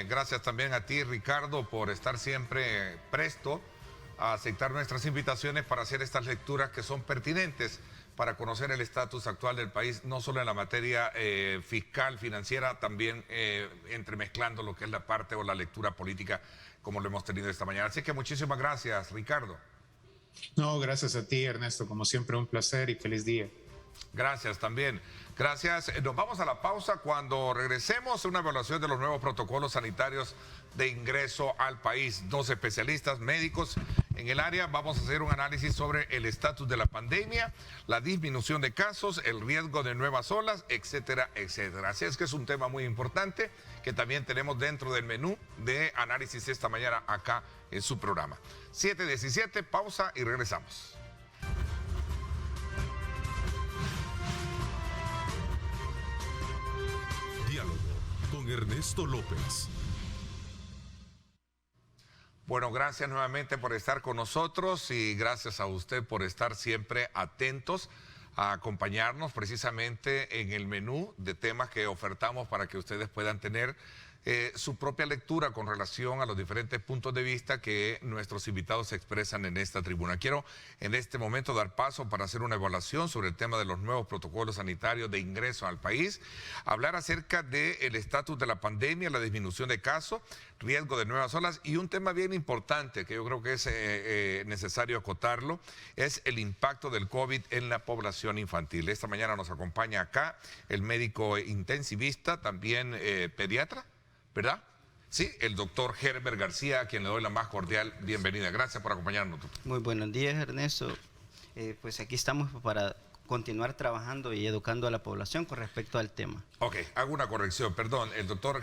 S2: Gracias también a ti, Ricardo, por estar siempre presto a aceptar nuestras invitaciones para hacer estas lecturas que son pertinentes para conocer el estatus actual del país, no solo en la materia fiscal, financiera, también entremezclando lo que es la parte o la lectura política, como lo hemos tenido esta mañana. Así que muchísimas gracias, Ricardo.
S4: No, gracias a ti, Ernesto. Como siempre, un placer y feliz día.
S2: Gracias también. Gracias. Nos vamos a la pausa. Cuando regresemos, una evaluación de los nuevos protocolos sanitarios de ingreso al país. 2 especialistas médicos en el área. Vamos a hacer un análisis sobre el estatus de la pandemia, la disminución de casos, el riesgo de nuevas olas, etcétera, etcétera. Así es que es un tema muy importante que también tenemos dentro del menú de análisis esta mañana acá en su programa. 7:17, pausa y regresamos.
S1: Diálogo con Ernesto López.
S2: Bueno, gracias nuevamente por estar con nosotros y gracias a usted por estar siempre atentos a acompañarnos precisamente en el menú de temas que ofertamos para que ustedes puedan tener su propia lectura con relación a los diferentes puntos de vista que nuestros invitados expresan en esta tribuna. Quiero en este momento dar paso para hacer una evaluación sobre el tema de los nuevos protocolos sanitarios de ingreso al país, hablar acerca del estatus de la pandemia, la disminución de casos, riesgo de nuevas olas y un tema bien importante que yo creo que es necesario acotarlo, es el impacto del COVID en la población infantil. Esta mañana nos acompaña acá el médico intensivista, también pediatra, ¿verdad? Sí, el doctor Herbert García, a quien le doy la más cordial bienvenida. Gracias por acompañarnos, doctor.
S6: Muy buenos días, Ernesto. Pues aquí estamos para continuar trabajando y educando a la población con respecto al tema.
S2: Ok, hago una corrección, perdón. El doctor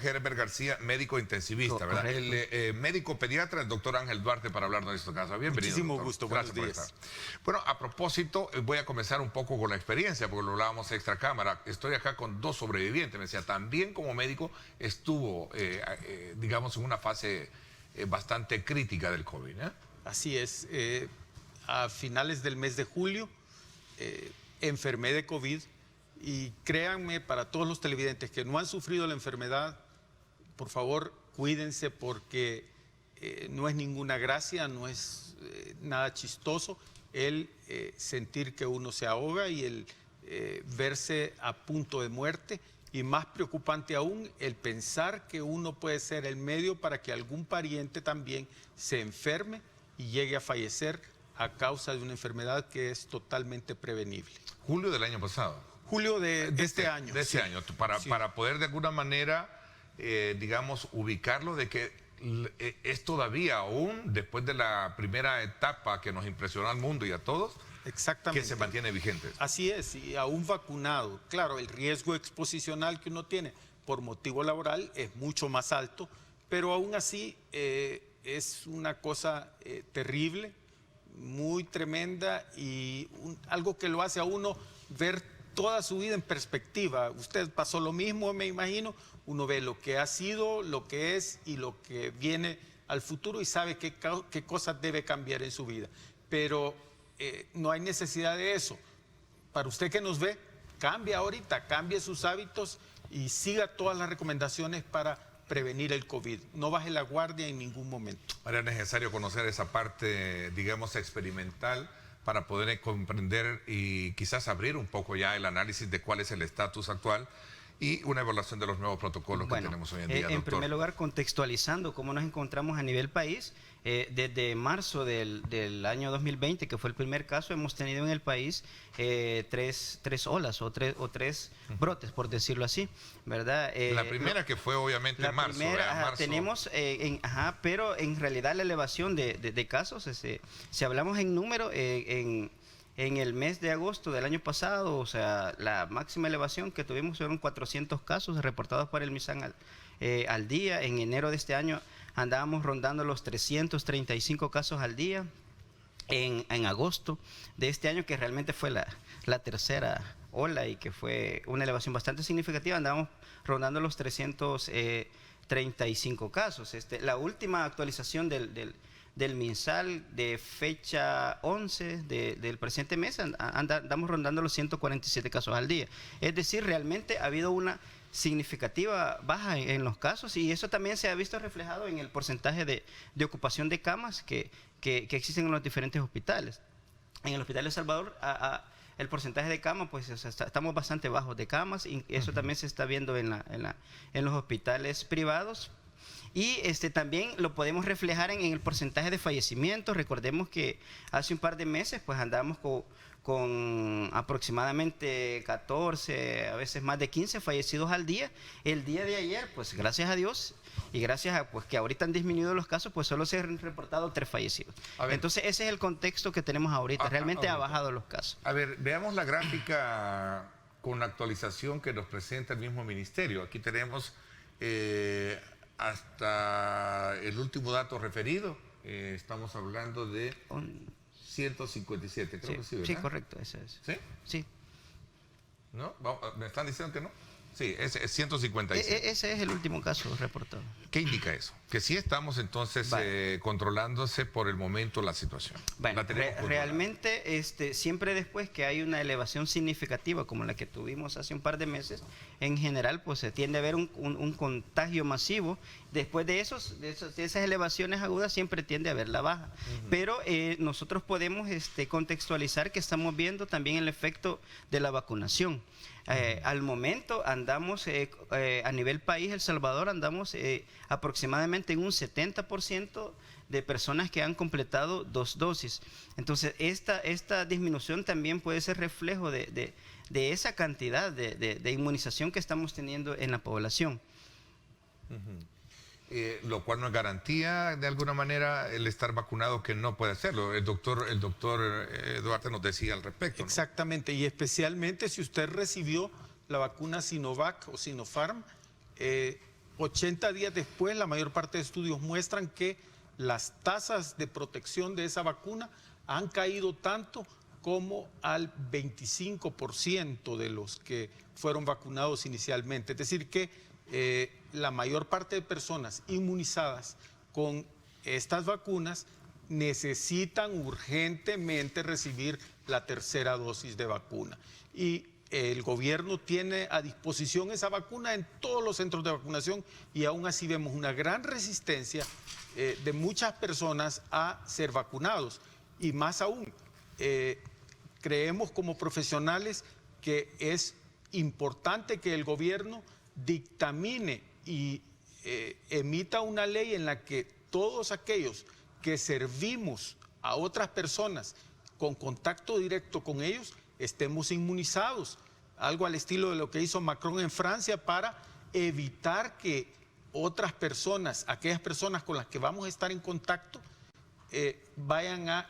S2: Herbert García, médico intensivista, ¿verdad?
S6: Correcto.
S2: El médico pediatra, el doctor Ángel Duarte, para hablarnos de estos casos. Bienvenido.
S7: Muchísimo
S2: doctor.
S7: gusto,
S2: Gracias
S7: buenos
S2: por
S7: días.
S2: estar. Bueno, a propósito, voy a comenzar un poco con la experiencia, porque lo hablábamos extra cámara. Estoy acá con 2 sobrevivientes. Me decía, también como médico estuvo, digamos, en una fase bastante crítica del COVID, ¿eh?
S7: Así es. A finales del mes de julio enfermé de COVID y créanme, para todos los televidentes que no han sufrido la enfermedad, por favor, cuídense porque no es ninguna gracia, no es nada chistoso el sentir que uno se ahoga y el verse a punto de muerte. Y más preocupante aún, el pensar que uno puede ser el medio para que algún pariente también se enferme y llegue a fallecer a causa de una enfermedad que es totalmente prevenible.
S2: Julio del año pasado.
S7: Julio de este año.
S2: De este
S7: sí.
S2: año, para poder de alguna manera, digamos, ubicarlo de que es todavía aún, después de la primera etapa que nos impresionó al mundo y a todos,
S7: Exactamente.
S2: que se mantiene vigente.
S7: Así es, y aún vacunado. Claro, el riesgo exposicional que uno tiene por motivo laboral es mucho más alto, pero aún así es una cosa terrible, muy tremenda y algo que lo hace a uno ver toda su vida en perspectiva. Usted pasó lo mismo, me imagino. Uno ve lo que ha sido, lo que es y lo que viene al futuro y sabe qué cosas debe cambiar en su vida. Pero no hay necesidad de eso. Para usted que nos ve, cambie ahorita, cambie sus hábitos y siga todas las recomendaciones para prevenir el COVID. No baje la guardia en ningún momento.
S2: Ahora es necesario conocer esa parte, digamos, experimental para poder comprender y quizás abrir un poco ya el análisis de cuál es el estatus actual y una evaluación de los nuevos protocolos que tenemos hoy en día,
S6: en
S2: doctor.
S6: primer lugar, contextualizando cómo nos encontramos a nivel país, Desde marzo del año 2020, que fue el primer caso, hemos tenido en el país tres olas o tres brotes, por decirlo así, ¿verdad?
S2: La primera que fue obviamente en marzo.
S6: Marzo. Tenemos, pero en realidad la elevación de casos, si hablamos en número, en el mes de agosto del año pasado, o sea, la máxima elevación que tuvimos fueron 400 casos reportados por el MISAN al día. En enero de este año andábamos rondando los 335 casos al día. En agosto de este año, que realmente fue la tercera ola y que fue una elevación bastante significativa, andábamos rondando los 335 casos. La última actualización del MinSal de fecha 11 del presente mes, andamos rondando los 147 casos al día. Es decir, realmente ha habido una significativa baja en los casos, y eso también se ha visto reflejado en el porcentaje de ocupación de camas que existen en los diferentes hospitales. En el Hospital de El Salvador, el porcentaje de camas, pues estamos bastante bajos de camas, y eso también se está viendo en los hospitales privados. Y también lo podemos reflejar en el porcentaje de fallecimientos. Recordemos que hace un par de meses pues andábamos con aproximadamente 14, a veces más de 15 fallecidos al día. El día de ayer, pues gracias a Dios y gracias a pues que ahorita han disminuido los casos, pues solo se han reportado 3 fallecidos. Entonces ese es el contexto que tenemos ahorita. Realmente ha bajado los casos.
S2: A ver, veamos la gráfica con la actualización que nos presenta el mismo ministerio. Aquí tenemos hasta el último dato referido, estamos hablando de 157, creo que sí, ¿verdad?
S6: Sí, correcto, ese es.
S2: ¿Sí?
S6: Sí.
S2: ¿No? ¿Me están diciendo que no? Sí, es 157.
S6: Ese es el último caso reportado.
S2: ¿Qué indica eso? Que sí estamos entonces controlándose por el momento la situación.
S6: Bueno, realmente siempre después que hay una elevación significativa como la que tuvimos hace un par de meses, en general pues se tiende a haber un contagio masivo. Después de esas elevaciones agudas siempre tiende a haber la baja. Pero nosotros podemos contextualizar que estamos viendo también el efecto de la vacunación. Al momento andamos a nivel país, El Salvador, andamos aproximadamente en un 70% de personas que han completado 2 dosis. Entonces esta disminución también puede ser reflejo de esa cantidad de inmunización que estamos teniendo en la población.
S2: Lo cual no es garantía de alguna manera el estar vacunado, que no puede hacerlo. El doctor Duarte nos decía al respecto, ¿no?
S7: Exactamente, y especialmente si usted recibió la vacuna Sinovac o Sinopharm, 80 días después la mayor parte de estudios muestran que las tasas de protección de esa vacuna han caído tanto como al 25% de los que fueron vacunados inicialmente. Es decir que la mayor parte de personas inmunizadas con estas vacunas necesitan urgentemente recibir la tercera dosis de vacuna. Y el gobierno tiene a disposición esa vacuna en todos los centros de vacunación, y aún así vemos una gran resistencia de muchas personas a ser vacunados. Y más aún, creemos como profesionales que es importante que el gobierno dictamine y emita una ley en la que todos aquellos que servimos a otras personas con contacto directo con ellos estemos inmunizados, algo al estilo de lo que hizo Macron en Francia, para evitar que otras personas, aquellas personas con las que vamos a estar en contacto, vayan a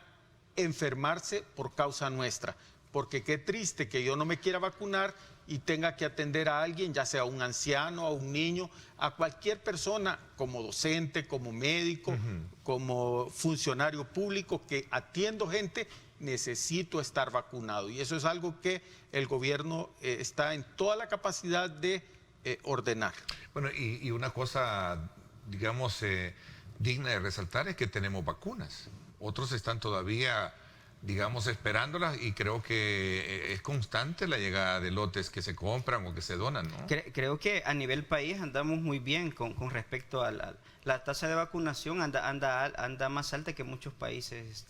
S7: enfermarse por causa nuestra. Porque qué triste que yo no me quiera vacunar y tenga que atender a alguien, ya sea a un anciano, a un niño, a cualquier persona, como docente, como médico, como funcionario público, que atiendo gente, necesito estar vacunado. Y eso es algo que el gobierno está en toda la capacidad de ordenar.
S2: Bueno, y una cosa, digamos, digna de resaltar es que tenemos vacunas. Otros están todavía, digamos, esperándolas, y creo que es constante la llegada de lotes que se compran o que se donan, ¿no?
S6: Creo que a nivel país andamos muy bien con respecto a la tasa de vacunación, anda más alta que muchos países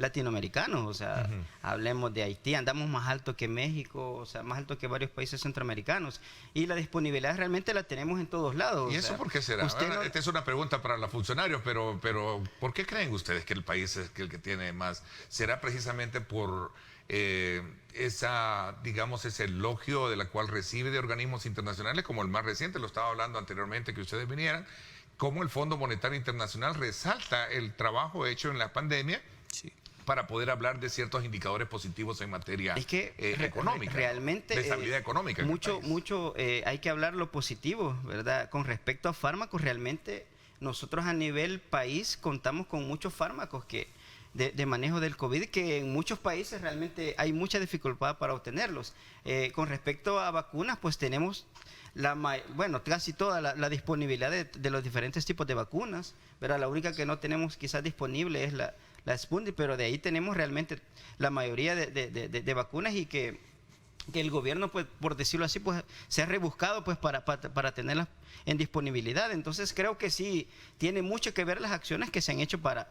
S6: latinoamericanos, o sea, hablemos de Haití, andamos más alto que México, o sea, más alto que varios países centroamericanos, y la disponibilidad realmente la tenemos en todos lados.
S2: ¿Y eso por qué será? Esta es una pregunta para los funcionarios, pero ¿por qué creen ustedes que el país es el que tiene más? ¿Será precisamente por ese elogio de la cual recibe de organismos internacionales, como el más reciente, lo estaba hablando anteriormente que ustedes vinieran, cómo el Fondo Monetario Internacional resalta el trabajo hecho en la pandemia?
S6: Sí.
S2: Para poder hablar de ciertos indicadores positivos en materia económica,
S6: realmente,
S2: de estabilidad económica.
S6: Mucho hay que hablar lo positivo, ¿verdad? Con respecto a fármacos, realmente nosotros a nivel país contamos con muchos fármacos de manejo del COVID, que en muchos países realmente hay mucha dificultad para obtenerlos. Con respecto a vacunas, pues tenemos casi toda la disponibilidad de los diferentes tipos de vacunas, ¿verdad? La única que no tenemos quizás disponible es la Sputnik, pero de ahí tenemos realmente la mayoría de vacunas, y que el gobierno, pues, por decirlo así, pues se ha rebuscado pues para tenerlas en disponibilidad. Entonces creo que sí tiene mucho que ver las acciones que se han hecho para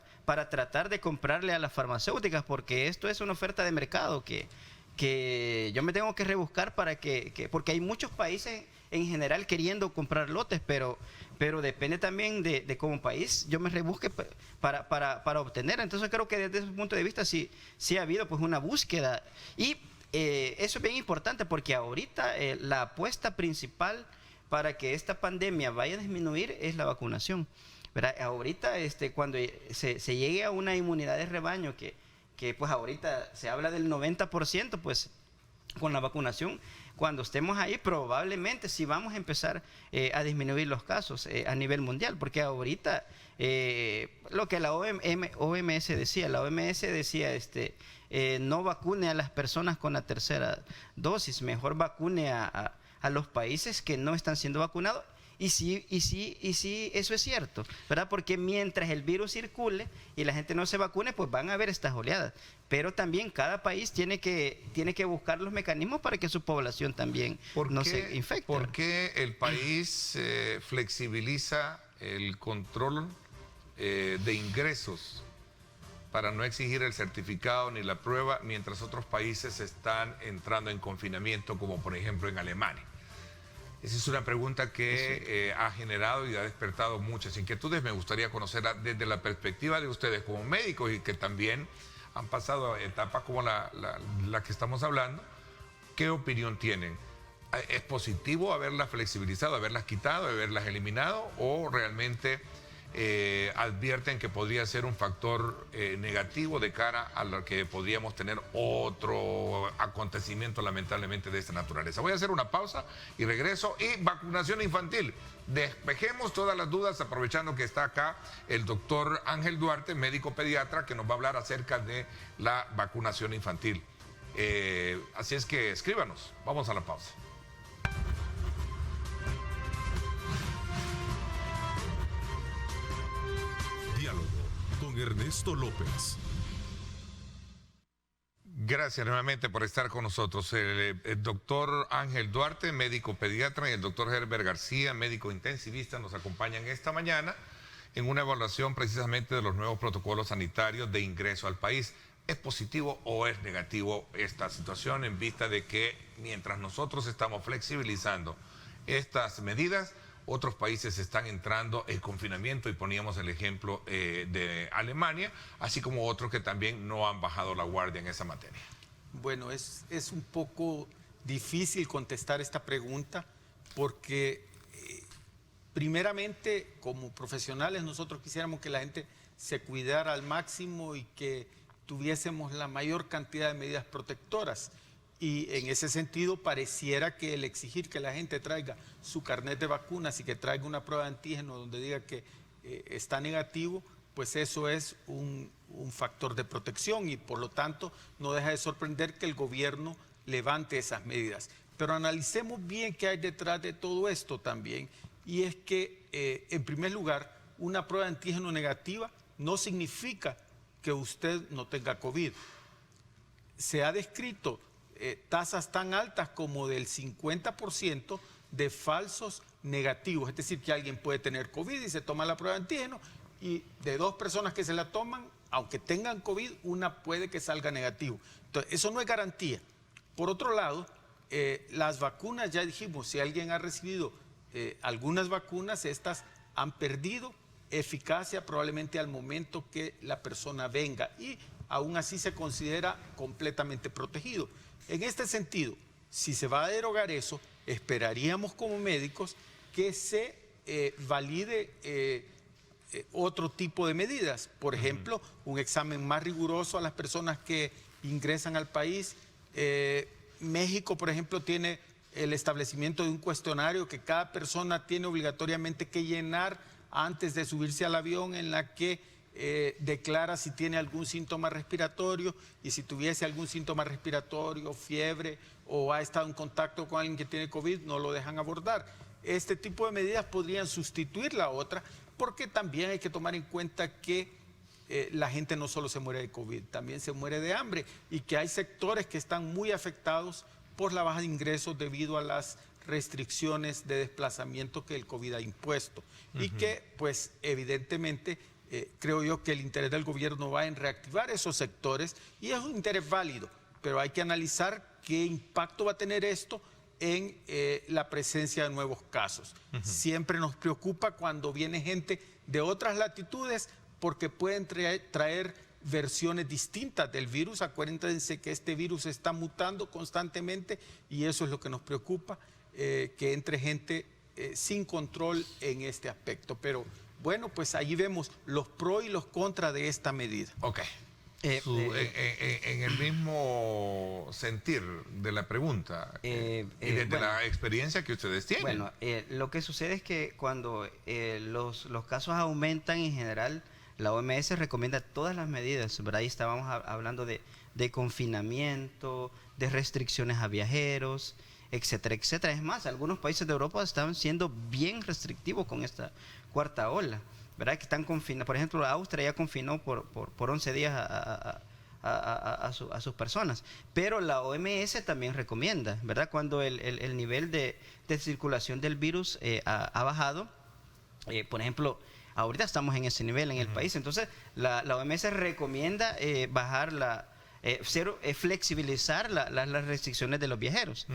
S6: tratar de comprarle a las farmacéuticas, porque esto es una oferta de mercado que yo me tengo que rebuscar porque hay muchos países en general queriendo comprar lotes, pero depende también de como país yo me rebusque para obtener. Entonces creo que desde ese punto de vista sí ha habido pues una búsqueda, y eso es bien importante, porque ahorita la apuesta principal para que esta pandemia vaya a disminuir es la vacunación, ¿verdad? Ahorita cuando se llegue a una inmunidad de rebaño, que pues ahorita se habla del 90%, pues con la vacunación, cuando estemos ahí, probablemente sí vamos a empezar a disminuir los casos a nivel mundial, porque ahorita lo que la OMS decía, no vacune a las personas con la tercera dosis, mejor vacune a los países que no están siendo vacunados. Y sí, eso es cierto, ¿verdad? Porque mientras el virus circule y la gente no se vacune, pues van a haber estas oleadas. Pero también cada país tiene que buscar los mecanismos para que su población también no se infecte.
S2: ¿Por qué el país flexibiliza el control de ingresos para no exigir el certificado ni la prueba, mientras otros países están entrando en confinamiento, como por ejemplo en Alemania? Esa es una pregunta que ha generado y ha despertado muchas inquietudes. Me gustaría conocerla desde la perspectiva de ustedes como médicos, y que también han pasado etapas como la que estamos hablando. ¿Qué opinión tienen? ¿Es positivo haberlas flexibilizado, haberlas quitado, haberlas eliminado, o realmente advierten que podría ser un factor negativo de cara a lo que podríamos tener otro acontecimiento lamentablemente de esta naturaleza? Voy a hacer una pausa y regreso. Y vacunación infantil, despejemos todas las dudas, aprovechando que está acá el doctor Ángel Duarte, médico pediatra, que nos va a hablar acerca de la vacunación infantil. Así es que escríbanos. Vamos a la pausa.
S1: Diálogo con Ernesto López.
S2: Gracias nuevamente por estar con nosotros. El doctor Ángel Duarte, médico pediatra, y el doctor Herbert García, médico intensivista, nos acompañan esta mañana en una evaluación precisamente de los nuevos protocolos sanitarios de ingreso al país. ¿Es positivo o es negativo esta situación, en vista de que mientras nosotros estamos flexibilizando estas medidas, otros países están entrando en confinamiento? Y poníamos el ejemplo de Alemania, así como otros que también no han bajado la guardia en esa materia.
S7: Bueno, es un poco difícil contestar esta pregunta, porque primeramente, como profesionales, nosotros quisiéramos que la gente se cuidara al máximo y que tuviésemos la mayor cantidad de medidas protectoras. Y en ese sentido pareciera que el exigir que la gente traiga su carnet de vacunas y que traiga una prueba de antígeno donde diga que está negativo, pues eso es un factor de protección, y por lo tanto no deja de sorprender que el gobierno levante esas medidas. Pero analicemos bien qué hay detrás de todo esto también, y es que en primer lugar, una prueba de antígeno negativa no significa que usted no tenga COVID. Se ha descrito tasas tan altas como del 50% de falsos negativos, es decir, que alguien puede tener COVID y se toma la prueba de antígeno, y de 2 personas que se la toman, aunque tengan COVID, una puede que salga negativo. Entonces, eso no es garantía. Por otro lado, las vacunas, ya dijimos, si alguien ha recibido algunas vacunas, estas han perdido eficacia probablemente al momento que la persona venga y aún así se considera completamente protegido. En este sentido, si se va a derogar eso, esperaríamos como médicos que se valide otro tipo de medidas. Por ejemplo, un examen más riguroso a las personas que ingresan al país. México, por ejemplo, tiene el establecimiento de un cuestionario que cada persona tiene obligatoriamente que llenar antes de subirse al avión, en la que declara si tiene algún síntoma respiratorio, y si tuviese algún síntoma respiratorio, fiebre o ha estado en contacto con alguien que tiene COVID, no lo dejan abordar. Este tipo de medidas podrían sustituir la otra, porque también hay que tomar en cuenta que la gente no solo se muere de COVID, también se muere de hambre, y que hay sectores que están muy afectados por la baja de ingresos debido a las restricciones de desplazamiento que el COVID ha impuesto. Y que, pues, evidentemente, creo yo que el interés del gobierno va en reactivar esos sectores, y es un interés válido, pero hay que analizar qué impacto va a tener esto en la presencia de nuevos casos. Siempre nos preocupa cuando viene gente de otras latitudes, porque pueden traer versiones distintas del virus. Acuérdense que este virus está mutando constantemente, y eso es lo que nos preocupa, que entre gente sin control en este aspecto. Pero bueno, pues allí vemos los pros y los contras de esta medida.
S2: Ok. En el mismo sentir de la pregunta y desde la experiencia que ustedes tienen.
S6: Bueno, lo que sucede es que cuando los casos aumentan en general, la OMS recomienda todas las medidas, ¿verdad? Ahí estábamos hablando de confinamiento, de restricciones a viajeros, etcétera, etcétera. Es más, algunos países de Europa están siendo bien restrictivos con esta cuarta ola, ¿verdad? Que están confinados. Por ejemplo, Austria ya confinó por 11 días a sus personas. Pero la OMS también recomienda, ¿verdad? Cuando el nivel de circulación del virus ha bajado, por ejemplo, ahorita estamos en ese nivel en el país. Entonces, la OMS recomienda flexibilizar las restricciones de los viajeros.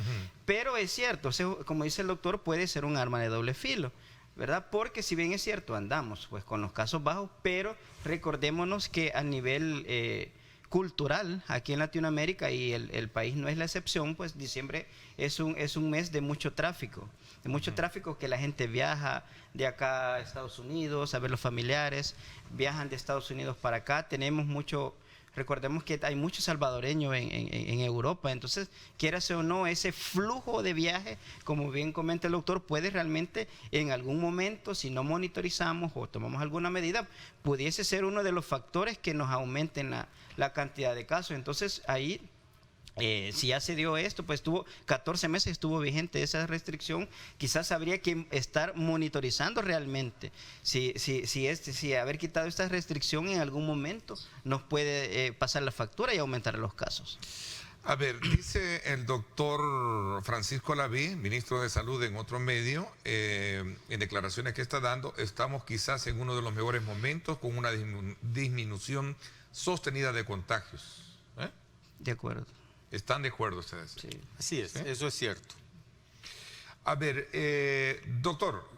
S6: Pero es cierto, como dice el doctor, puede ser un arma de doble filo, ¿verdad? Porque si bien es cierto, andamos pues con los casos bajos, pero recordémonos que a nivel cultural, aquí en Latinoamérica, y el país no es la excepción, pues diciembre es un mes de mucho tráfico. Que la gente viaja de acá a Estados Unidos a ver los familiares, viajan de Estados Unidos para acá. Recordemos que hay muchos salvadoreños en Europa, entonces, quieras o no, ese flujo de viaje, como bien comenta el doctor, puede realmente en algún momento, si no monitorizamos o tomamos alguna medida, pudiese ser uno de los factores que nos aumenten la cantidad de casos. Entonces, ahí, si ya se dio esto, pues 14 meses estuvo vigente esa restricción. Quizás habría que estar monitorizando realmente si haber quitado esta restricción en algún momento nos puede pasar la factura y aumentar los casos.
S2: A ver, dice el doctor Francisco Laví, ministro de Salud, en otro medio, en declaraciones que está dando, estamos quizás en uno de los mejores momentos con una disminución sostenida de contagios.
S6: De acuerdo.
S2: ¿Están de acuerdo ustedes?
S6: Sí.
S7: Así es, eso es cierto.
S2: A ver, doctor,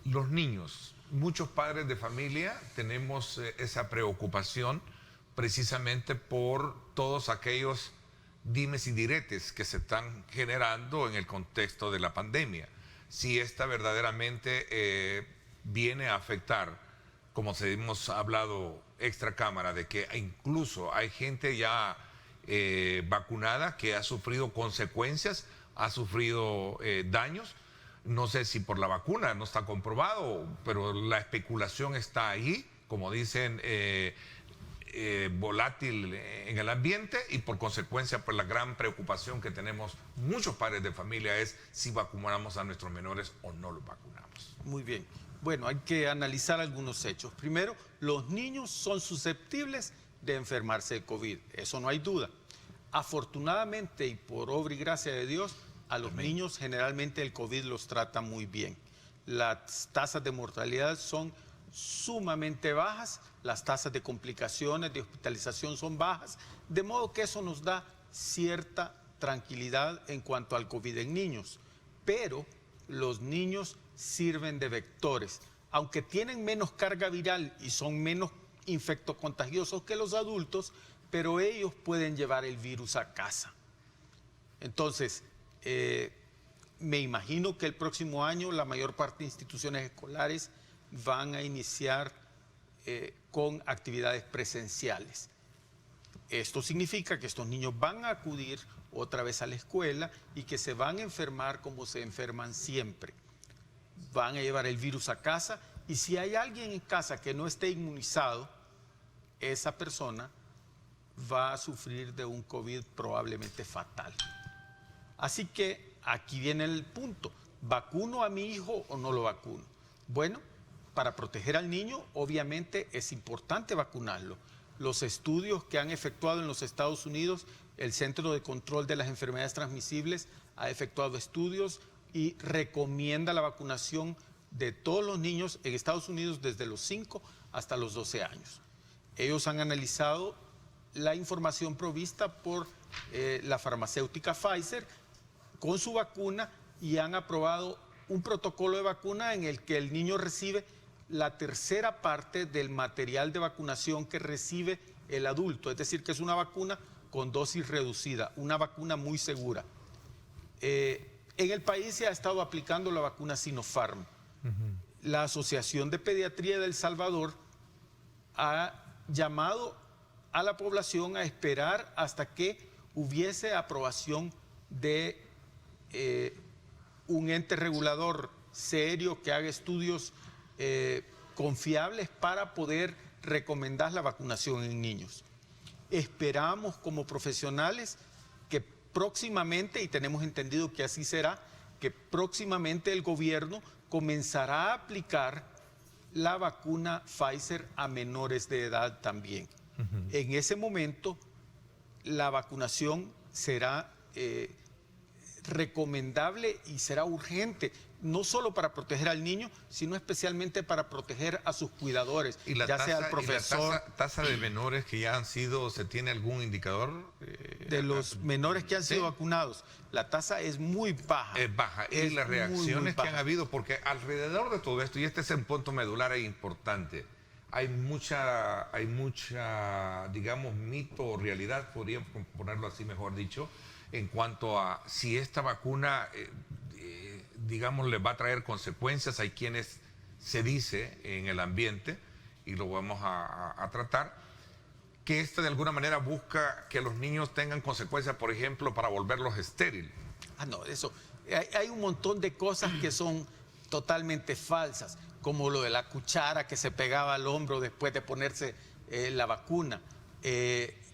S2: los niños, muchos padres de familia tenemos esa preocupación precisamente por todos aquellos dimes y diretes que se están generando en el contexto de la pandemia. Si esta verdaderamente viene a afectar, como hemos hablado extra cámara, de que incluso hay gente ya vacunada que ha sufrido consecuencias, ha sufrido daños. No sé si por la vacuna, no está comprobado, pero la especulación está ahí, como dicen, volátil en el ambiente, y por consecuencia, pues la gran preocupación que tenemos muchos padres de familia es si vacunamos a nuestros menores o no los vacunamos.
S7: Muy bien. Bueno, hay que analizar algunos hechos. Primero, los niños son susceptibles de enfermarse de COVID, eso no hay duda. Afortunadamente y por obra y gracia de Dios, a los niños generalmente el COVID los trata muy bien. Las tasas de mortalidad son sumamente bajas, las tasas de complicaciones, de hospitalización son bajas, de modo que eso nos da cierta tranquilidad en cuanto al COVID en niños. Pero los niños sirven de vectores. Aunque tienen menos carga viral y son menos infectocontagiosos que los adultos, pero ellos pueden llevar el virus a casa. Entonces, me imagino que el próximo año la mayor parte de instituciones escolares van a iniciar con actividades presenciales. Esto significa que estos niños van a acudir otra vez a la escuela y que se van a enfermar como se enferman siempre. Van a llevar el virus a casa y si hay alguien en casa que no esté inmunizado, esa persona va a sufrir de un COVID probablemente fatal. Así que aquí viene el punto. ¿Vacuno a mi hijo o no lo vacuno? Bueno, para proteger al niño, obviamente es importante vacunarlo. Los estudios que han efectuado en los Estados Unidos, el Centro de Control de las Enfermedades Transmisibles ha efectuado estudios y recomienda la vacunación de todos los niños en Estados Unidos desde los 5 hasta los 12 años. Ellos han analizado la información provista por la farmacéutica Pfizer con su vacuna y han aprobado un protocolo de vacuna en el que el niño recibe la tercera parte del material de vacunación que recibe el adulto, es decir, que es una vacuna con dosis reducida, una vacuna muy segura. En el país se ha estado aplicando la vacuna Sinopharm. La Asociación de Pediatría de El Salvador ha llamado a la población a esperar hasta que hubiese aprobación de un ente regulador serio que haga estudios confiables para poder recomendar la vacunación en niños. Esperamos como profesionales que próximamente, y tenemos entendido que así será, que próximamente el gobierno comenzará a aplicar la vacuna Pfizer a menores de edad también. En ese momento la vacunación será recomendable y será urgente, no solo para proteger al niño, sino especialmente para proteger a sus cuidadores,
S2: ¿Y la
S7: ya
S2: tasa,
S7: sea el profesor.
S2: ¿Y la tasa de menores que ya han sido, se tiene algún indicador?
S7: De los menores que han sido vacunados, la tasa es muy baja.
S2: Es baja. Y las reacciones que han habido, porque alrededor de todo esto, y este es un punto medular e importante, hay mucha, digamos, mito o realidad, podríamos ponerlo así mejor dicho, en cuanto a si esta vacuna, digamos, le va a traer consecuencias. Hay quienes se dice en el ambiente, y lo vamos a tratar, que esta de alguna manera busca que los niños tengan consecuencias, por ejemplo, para volverlos estériles.
S7: No, eso. Hay un montón de cosas que son totalmente falsas, como lo de la cuchara que se pegaba al hombro después de ponerse la vacuna,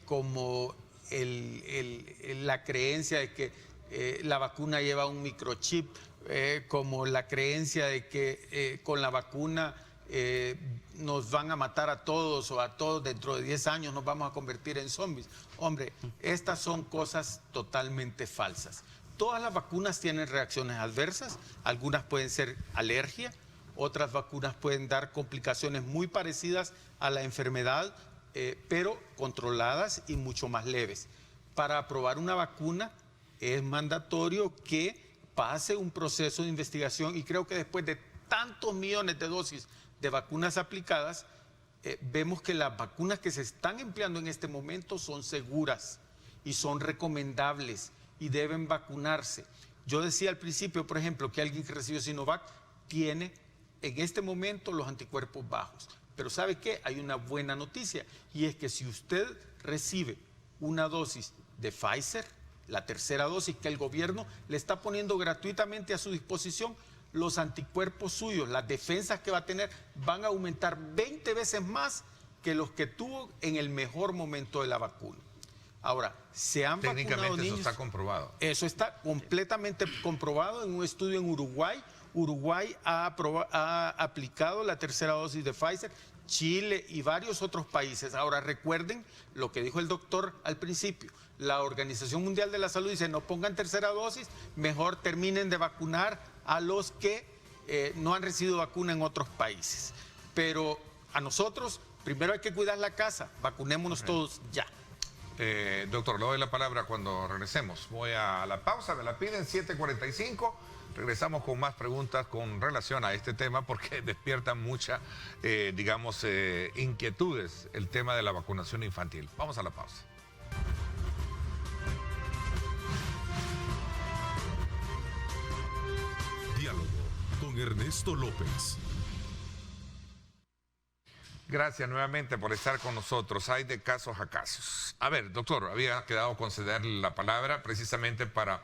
S7: como la creencia de que la vacuna lleva un microchip, como la creencia de que con la vacuna nos van a matar a todos o a todos dentro de 10 años nos vamos a convertir en zombies. Hombre, estas son cosas totalmente falsas. Todas las vacunas tienen reacciones adversas, algunas pueden ser alergia, otras vacunas pueden dar complicaciones muy parecidas a la enfermedad, pero controladas y mucho más leves. Para aprobar una vacuna es mandatorio que pase un proceso de investigación y creo que después de tantos millones de dosis de vacunas aplicadas, vemos que las vacunas que se están empleando en este momento son seguras y son recomendables y deben vacunarse. Yo decía al principio, por ejemplo, que alguien que recibió Sinovac tiene en este momento los anticuerpos bajos. Pero ¿sabe qué? Hay una buena noticia y es que si usted recibe una dosis de Pfizer, la tercera dosis que el gobierno le está poniendo gratuitamente a su disposición, los anticuerpos suyos, las defensas que va a tener, van a aumentar 20 veces más que los que tuvo en el mejor momento de la vacuna. Ahora, se han vacunado niños.
S2: Técnicamente eso está comprobado.
S7: Eso está completamente comprobado en un estudio en Uruguay. Uruguay ha aplicado la tercera dosis de Pfizer, Chile y varios otros países. Ahora recuerden lo que dijo el doctor al principio. La Organización Mundial de la Salud dice no pongan tercera dosis, mejor terminen de vacunar a los que no han recibido vacuna en otros países. pero a nosotros primero hay que cuidar la casa, vacunémonos todos ya.
S2: Doctor, le doy la palabra cuando regresemos. Voy a la pausa, me la piden 7:45. Regresamos con más preguntas con relación a este tema porque despierta muchas, inquietudes el tema de la vacunación infantil. Vamos a la pausa.
S1: Diálogo con Ernesto López.
S2: Gracias nuevamente por estar con nosotros. Hay de casos a casos. A ver, doctor, había quedado concederle la palabra precisamente para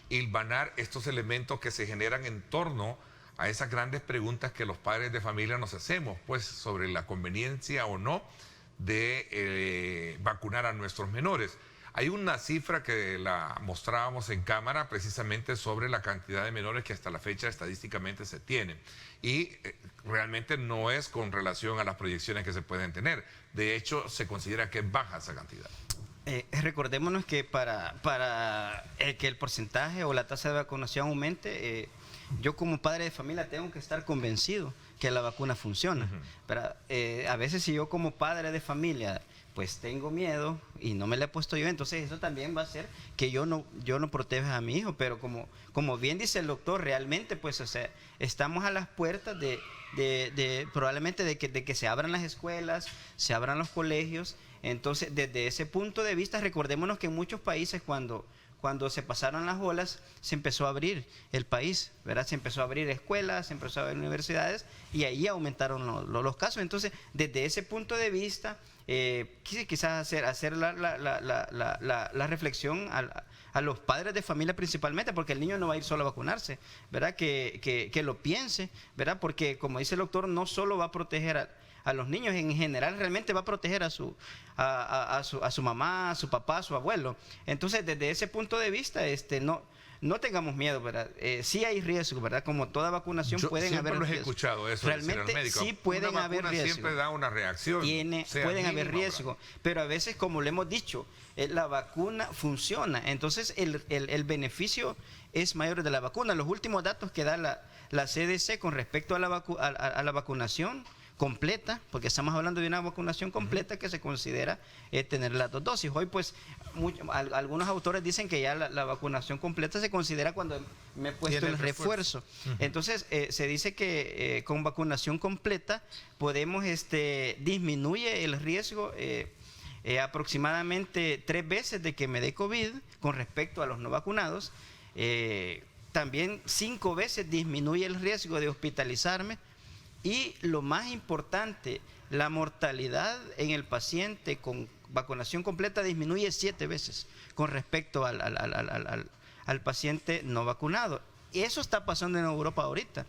S2: hilvanar estos elementos que se generan en torno a esas grandes preguntas que los padres de familia nos hacemos, pues sobre la conveniencia o no de vacunar a nuestros menores. Hay una cifra que la mostrábamos en cámara precisamente sobre la cantidad de menores que hasta la fecha estadísticamente se tienen. Y realmente no es con relación a las proyecciones que se pueden tener. De hecho, se considera que es baja esa cantidad.
S6: Recordémonos que para que el porcentaje o la tasa de vacunación aumente, yo como padre de familia tengo que estar convencido que la vacuna funciona. Pero, a veces si yo como padre de familia pues tengo miedo y no me la he puesto yo, entonces eso también va a hacer que yo no proteja a mi hijo. Pero como bien dice el doctor, realmente pues o sea, estamos a las puertas probablemente de que se abran las escuelas, se abran los colegios. Entonces, desde ese punto de vista, recordémonos que en muchos países cuando se pasaron las olas, se empezó a abrir el país, ¿verdad? Se empezó a abrir escuelas, se empezó a abrir universidades y ahí aumentaron los casos. Entonces, desde ese punto de vista, quizás hacer la reflexión a los padres de familia principalmente, porque el niño no va a ir solo a vacunarse, ¿verdad? Que lo piense, ¿verdad? Porque, como dice el doctor, no solo va a proteger a los niños, en general realmente va a proteger a su mamá, a su papá, a su abuelo. Entonces, desde ese punto de vista, no tengamos miedo, ¿verdad? Sí hay riesgo, ¿verdad? Como toda vacunación pueden haber riesgos.
S2: Siempre los he escuchado eso.
S6: Realmente sí pueden haber riesgos.
S2: Siempre da una reacción.
S6: Pueden haber riesgos, pero a veces, como le hemos dicho, la vacuna funciona. Entonces, el beneficio es mayor de la vacuna. Los últimos datos que da la CDC con respecto a la vacunación completa, porque estamos hablando de una vacunación completa que se considera tener las 2 dosis. Hoy pues algunos autores dicen que ya la vacunación completa se considera cuando me he puesto el refuerzo. Entonces se dice que con vacunación completa podemos disminuye el riesgo aproximadamente 3 veces de que me dé COVID con respecto a los no vacunados. También 5 veces disminuye el riesgo de hospitalizarme. Y lo más importante, la mortalidad en el paciente con vacunación completa disminuye 7 veces con respecto al paciente no vacunado. Y eso está pasando en Europa ahorita.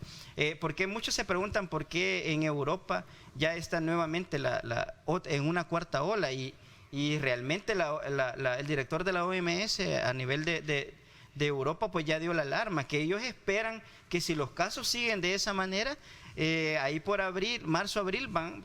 S6: Porque muchos se preguntan por qué en Europa ya está nuevamente en una 4ª ola. Y realmente el director de la OMS a nivel de Europa pues ya dio la alarma, que ellos esperan que si los casos siguen de esa manera, ahí por marzo, abril van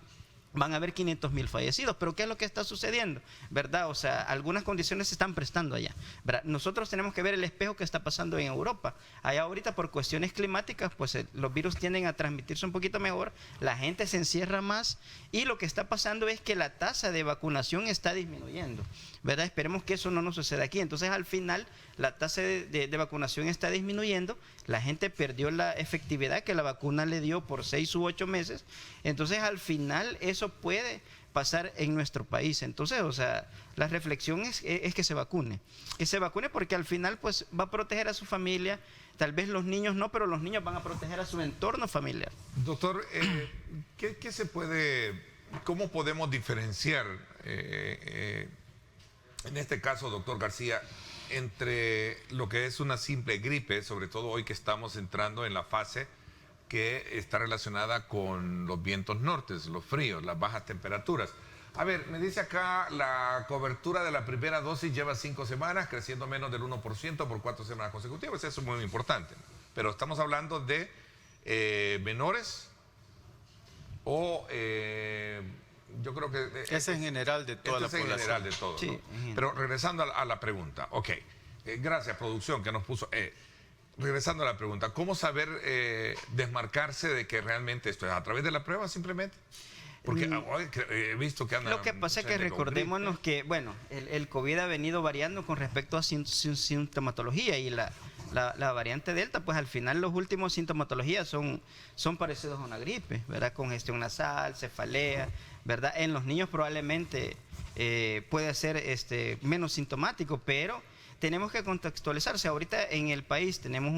S6: a haber 500,000 fallecidos. Pero ¿qué es lo que está sucediendo? ¿Verdad? O sea, algunas condiciones se están prestando allá, ¿verdad? Nosotros tenemos que ver el espejo que está pasando en Europa. Allá ahorita por cuestiones climáticas, pues los virus tienden a transmitirse un poquito mejor, la gente se encierra más y lo que está pasando es que la tasa de vacunación está disminuyendo, ¿verdad? Esperemos que eso no nos suceda aquí. Entonces, al final, la tasa de vacunación está disminuyendo, la gente perdió la efectividad que la vacuna le dio por 6 u 8 meses. Entonces, al final, eso puede pasar en nuestro país. Entonces, o sea, la reflexión es que se vacune. Que se vacune porque al final, pues, va a proteger a su familia. Tal vez los niños no, pero los niños van a proteger a su entorno familiar.
S2: Doctor, ¿cómo podemos diferenciar, en este caso, doctor García, entre lo que es una simple gripe, sobre todo hoy que estamos entrando en la fase que está relacionada con los vientos nortes, los fríos, las bajas temperaturas? A ver, me dice acá, la cobertura de la primera dosis lleva 5 semanas, creciendo menos del 1% por 4 semanas consecutivas. Eso es muy importante. Pero estamos hablando de menores o... yo creo que...
S7: Es en general de toda la población.
S2: En general de todo,
S6: sí,
S2: ¿no? Pero regresando a la pregunta, ok. Gracias, producción, que nos puso... regresando a la pregunta, ¿cómo saber desmarcarse de que realmente esto es a través de la prueba simplemente? Porque he visto que anda...
S6: Lo que pasa es que recordémonos que, bueno, el COVID ha venido variando con respecto a sintomatología, y la variante Delta, pues al final los últimos sintomatologías son parecidos a una gripe, ¿verdad? Congestión nasal, cefalea, ¿verdad? En los niños probablemente puede ser menos sintomático, pero tenemos que contextualizarse. Ahorita en el país tenemos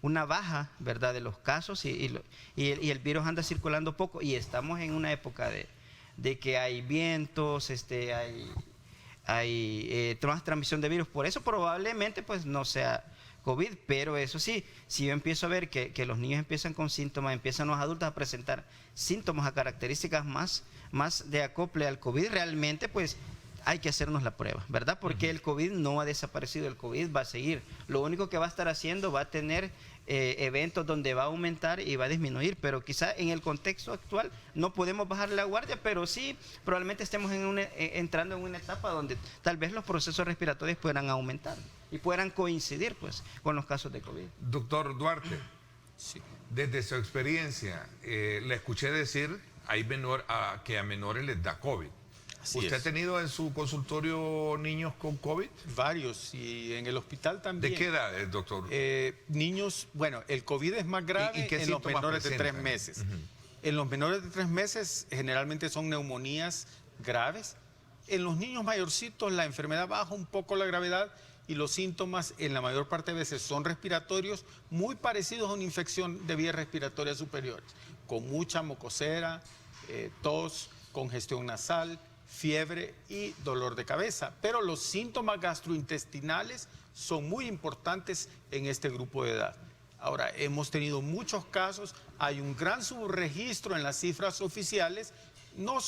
S6: una baja, ¿verdad?, de los casos, y el virus anda circulando poco, y estamos en una época de que hay vientos, hay más transmisión de virus. Por eso probablemente pues no sea COVID, pero eso sí, si yo empiezo a ver que los niños empiezan con síntomas, empiezan los adultos a presentar síntomas a características más de acople al COVID, realmente pues hay que hacernos la prueba, ¿verdad? Porque el COVID no ha desaparecido, el COVID va a seguir. Lo único que va a estar haciendo, va a tener eventos donde va a aumentar y va a disminuir, pero quizá en el contexto actual no podemos bajar la guardia, pero sí probablemente estemos entrando en una etapa donde tal vez los procesos respiratorios puedan aumentar y puedan coincidir pues con los casos de COVID.
S2: Doctor Duarte, sí, desde su experiencia, le escuché decir que a menores les da COVID. ¿Usted ha tenido en su consultorio niños con COVID?
S7: Varios, y en el hospital también.
S2: ¿De qué edad, doctor?
S7: Niños, bueno, el COVID es más grave en los menores de 3 meses. En los menores de 3 meses generalmente son neumonías graves. En los niños mayorcitos la enfermedad baja un poco la gravedad, y los síntomas en la mayor parte de veces son respiratorios, muy parecidos a una infección de vías respiratorias superiores, con mucha mocosera, tos, congestión nasal, fiebre y dolor de cabeza. Pero los síntomas gastrointestinales son muy importantes en este grupo de edad. Ahora, hemos tenido muchos casos, hay un gran subregistro en las cifras oficiales, no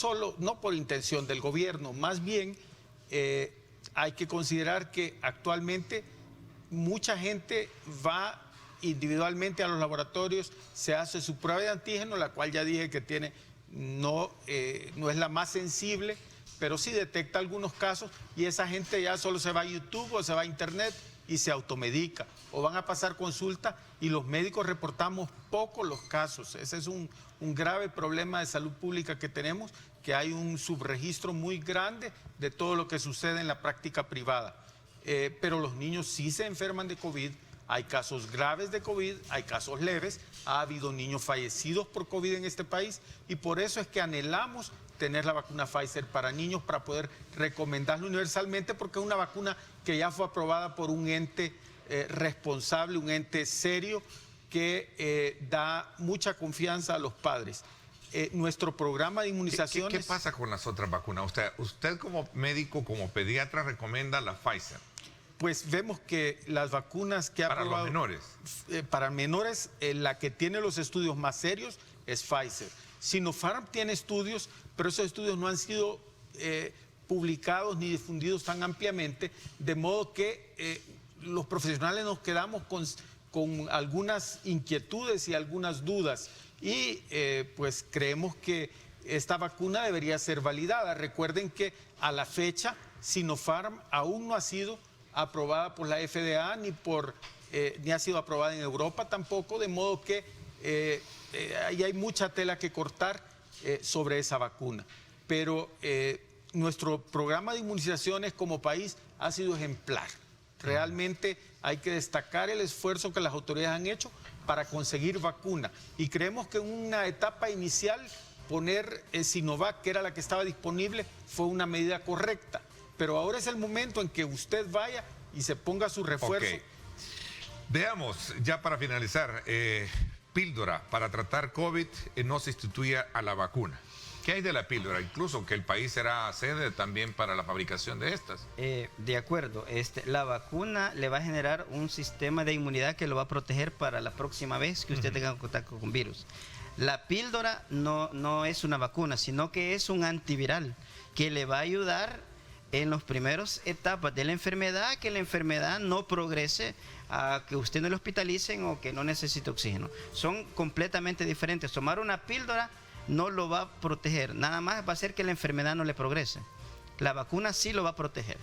S7: por intención del gobierno, más bien hay que considerar que actualmente mucha gente va individualmente a los laboratorios, se hace su prueba de antígeno, la cual ya dije que no es la más sensible, pero sí detecta algunos casos, y esa gente ya solo se va a YouTube o se va a Internet y se automedica, o van a pasar consulta, y los médicos reportamos poco los casos. Ese es un grave problema de salud pública que tenemos, que hay un subregistro muy grande de todo lo que sucede en la práctica privada. Pero los niños sí se enferman de COVID, hay casos graves de COVID, hay casos leves, ha habido niños fallecidos por COVID en este país, y por eso es que anhelamos tener la vacuna Pfizer para niños, para poder recomendarla universalmente, porque es una vacuna que ya fue aprobada por un ente responsable, un ente serio, que da mucha confianza a los padres. Nuestro programa de inmunizaciones...
S2: ¿Qué pasa con las otras vacunas? Usted como médico, como pediatra, recomienda la Pfizer.
S7: Pues vemos que las vacunas que ha aprobado...
S2: Para los menores.
S7: Para menores, la que tiene los estudios más serios es Pfizer. Sinopharm tiene estudios, pero esos estudios no han sido publicados ni difundidos tan ampliamente, de modo que los profesionales nos quedamos con algunas inquietudes y algunas dudas, y pues creemos que esta vacuna debería ser validada. Recuerden que a la fecha Sinopharm aún no ha sido aprobada por la FDA, ni ha sido aprobada en Europa tampoco, de modo que ahí hay mucha tela que cortar sobre esa vacuna. Pero nuestro programa de inmunizaciones como país ha sido ejemplar. Realmente hay que destacar el esfuerzo que las autoridades han hecho para conseguir vacuna, y creemos que en una etapa inicial poner Sinovac, que era la que estaba disponible, fue una medida correcta, pero ahora es el momento en que usted vaya y se ponga su refuerzo.
S2: Okay. Veamos, ya para finalizar, píldora para tratar COVID no se sustituye a la vacuna. ¿Qué hay de la píldora? Incluso que el país será sede también para la fabricación de estas.
S6: De acuerdo, la vacuna le va a generar un sistema de inmunidad que lo va a proteger para la próxima vez que usted tenga contacto con virus. La píldora no es una vacuna, sino que es un antiviral que le va a ayudar en las primeras etapas de la enfermedad, que la enfermedad no progrese a que usted no le hospitalicen o que no necesite oxígeno. Son completamente diferentes. Tomar una píldora no lo va a proteger, nada más va a hacer que la enfermedad no le progrese. La vacuna sí lo va a proteger.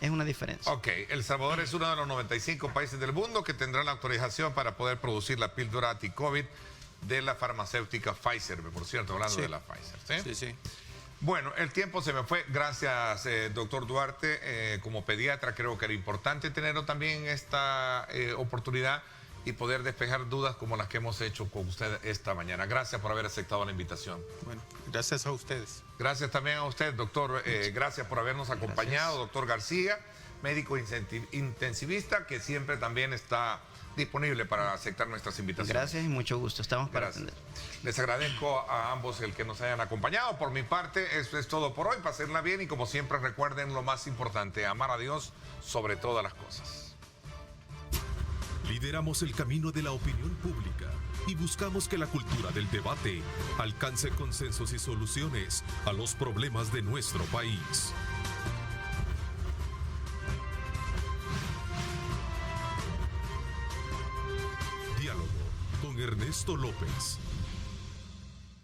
S6: Es una diferencia.
S2: Ok, El Salvador es uno de los 95 países del mundo que tendrá la autorización para poder producir la píldora anti-COVID de la farmacéutica Pfizer, por cierto, hablando de la Pfizer.
S7: Sí, sí.
S2: Bueno, el tiempo se me fue. Gracias, doctor Duarte. Como pediatra creo que era importante tenerlo también esta oportunidad y poder despejar dudas como las que hemos hecho con usted esta mañana. Gracias por haber aceptado la invitación.
S7: Bueno, gracias a ustedes.
S2: Gracias también a usted, doctor. Gracias por habernos acompañado, doctor García, médico intensivista, que siempre también está disponible para aceptar nuestras invitaciones.
S6: Gracias y mucho gusto. Estamos para atender.
S2: Les agradezco a ambos el que nos hayan acompañado. Por mi parte, eso es todo por hoy. Pásenla bien y como siempre recuerden lo más importante, amar a Dios sobre todas las cosas.
S1: Lideramos el camino de la opinión pública y buscamos que la cultura del debate alcance consensos y soluciones a los problemas de nuestro país. Diálogo con Ernesto López.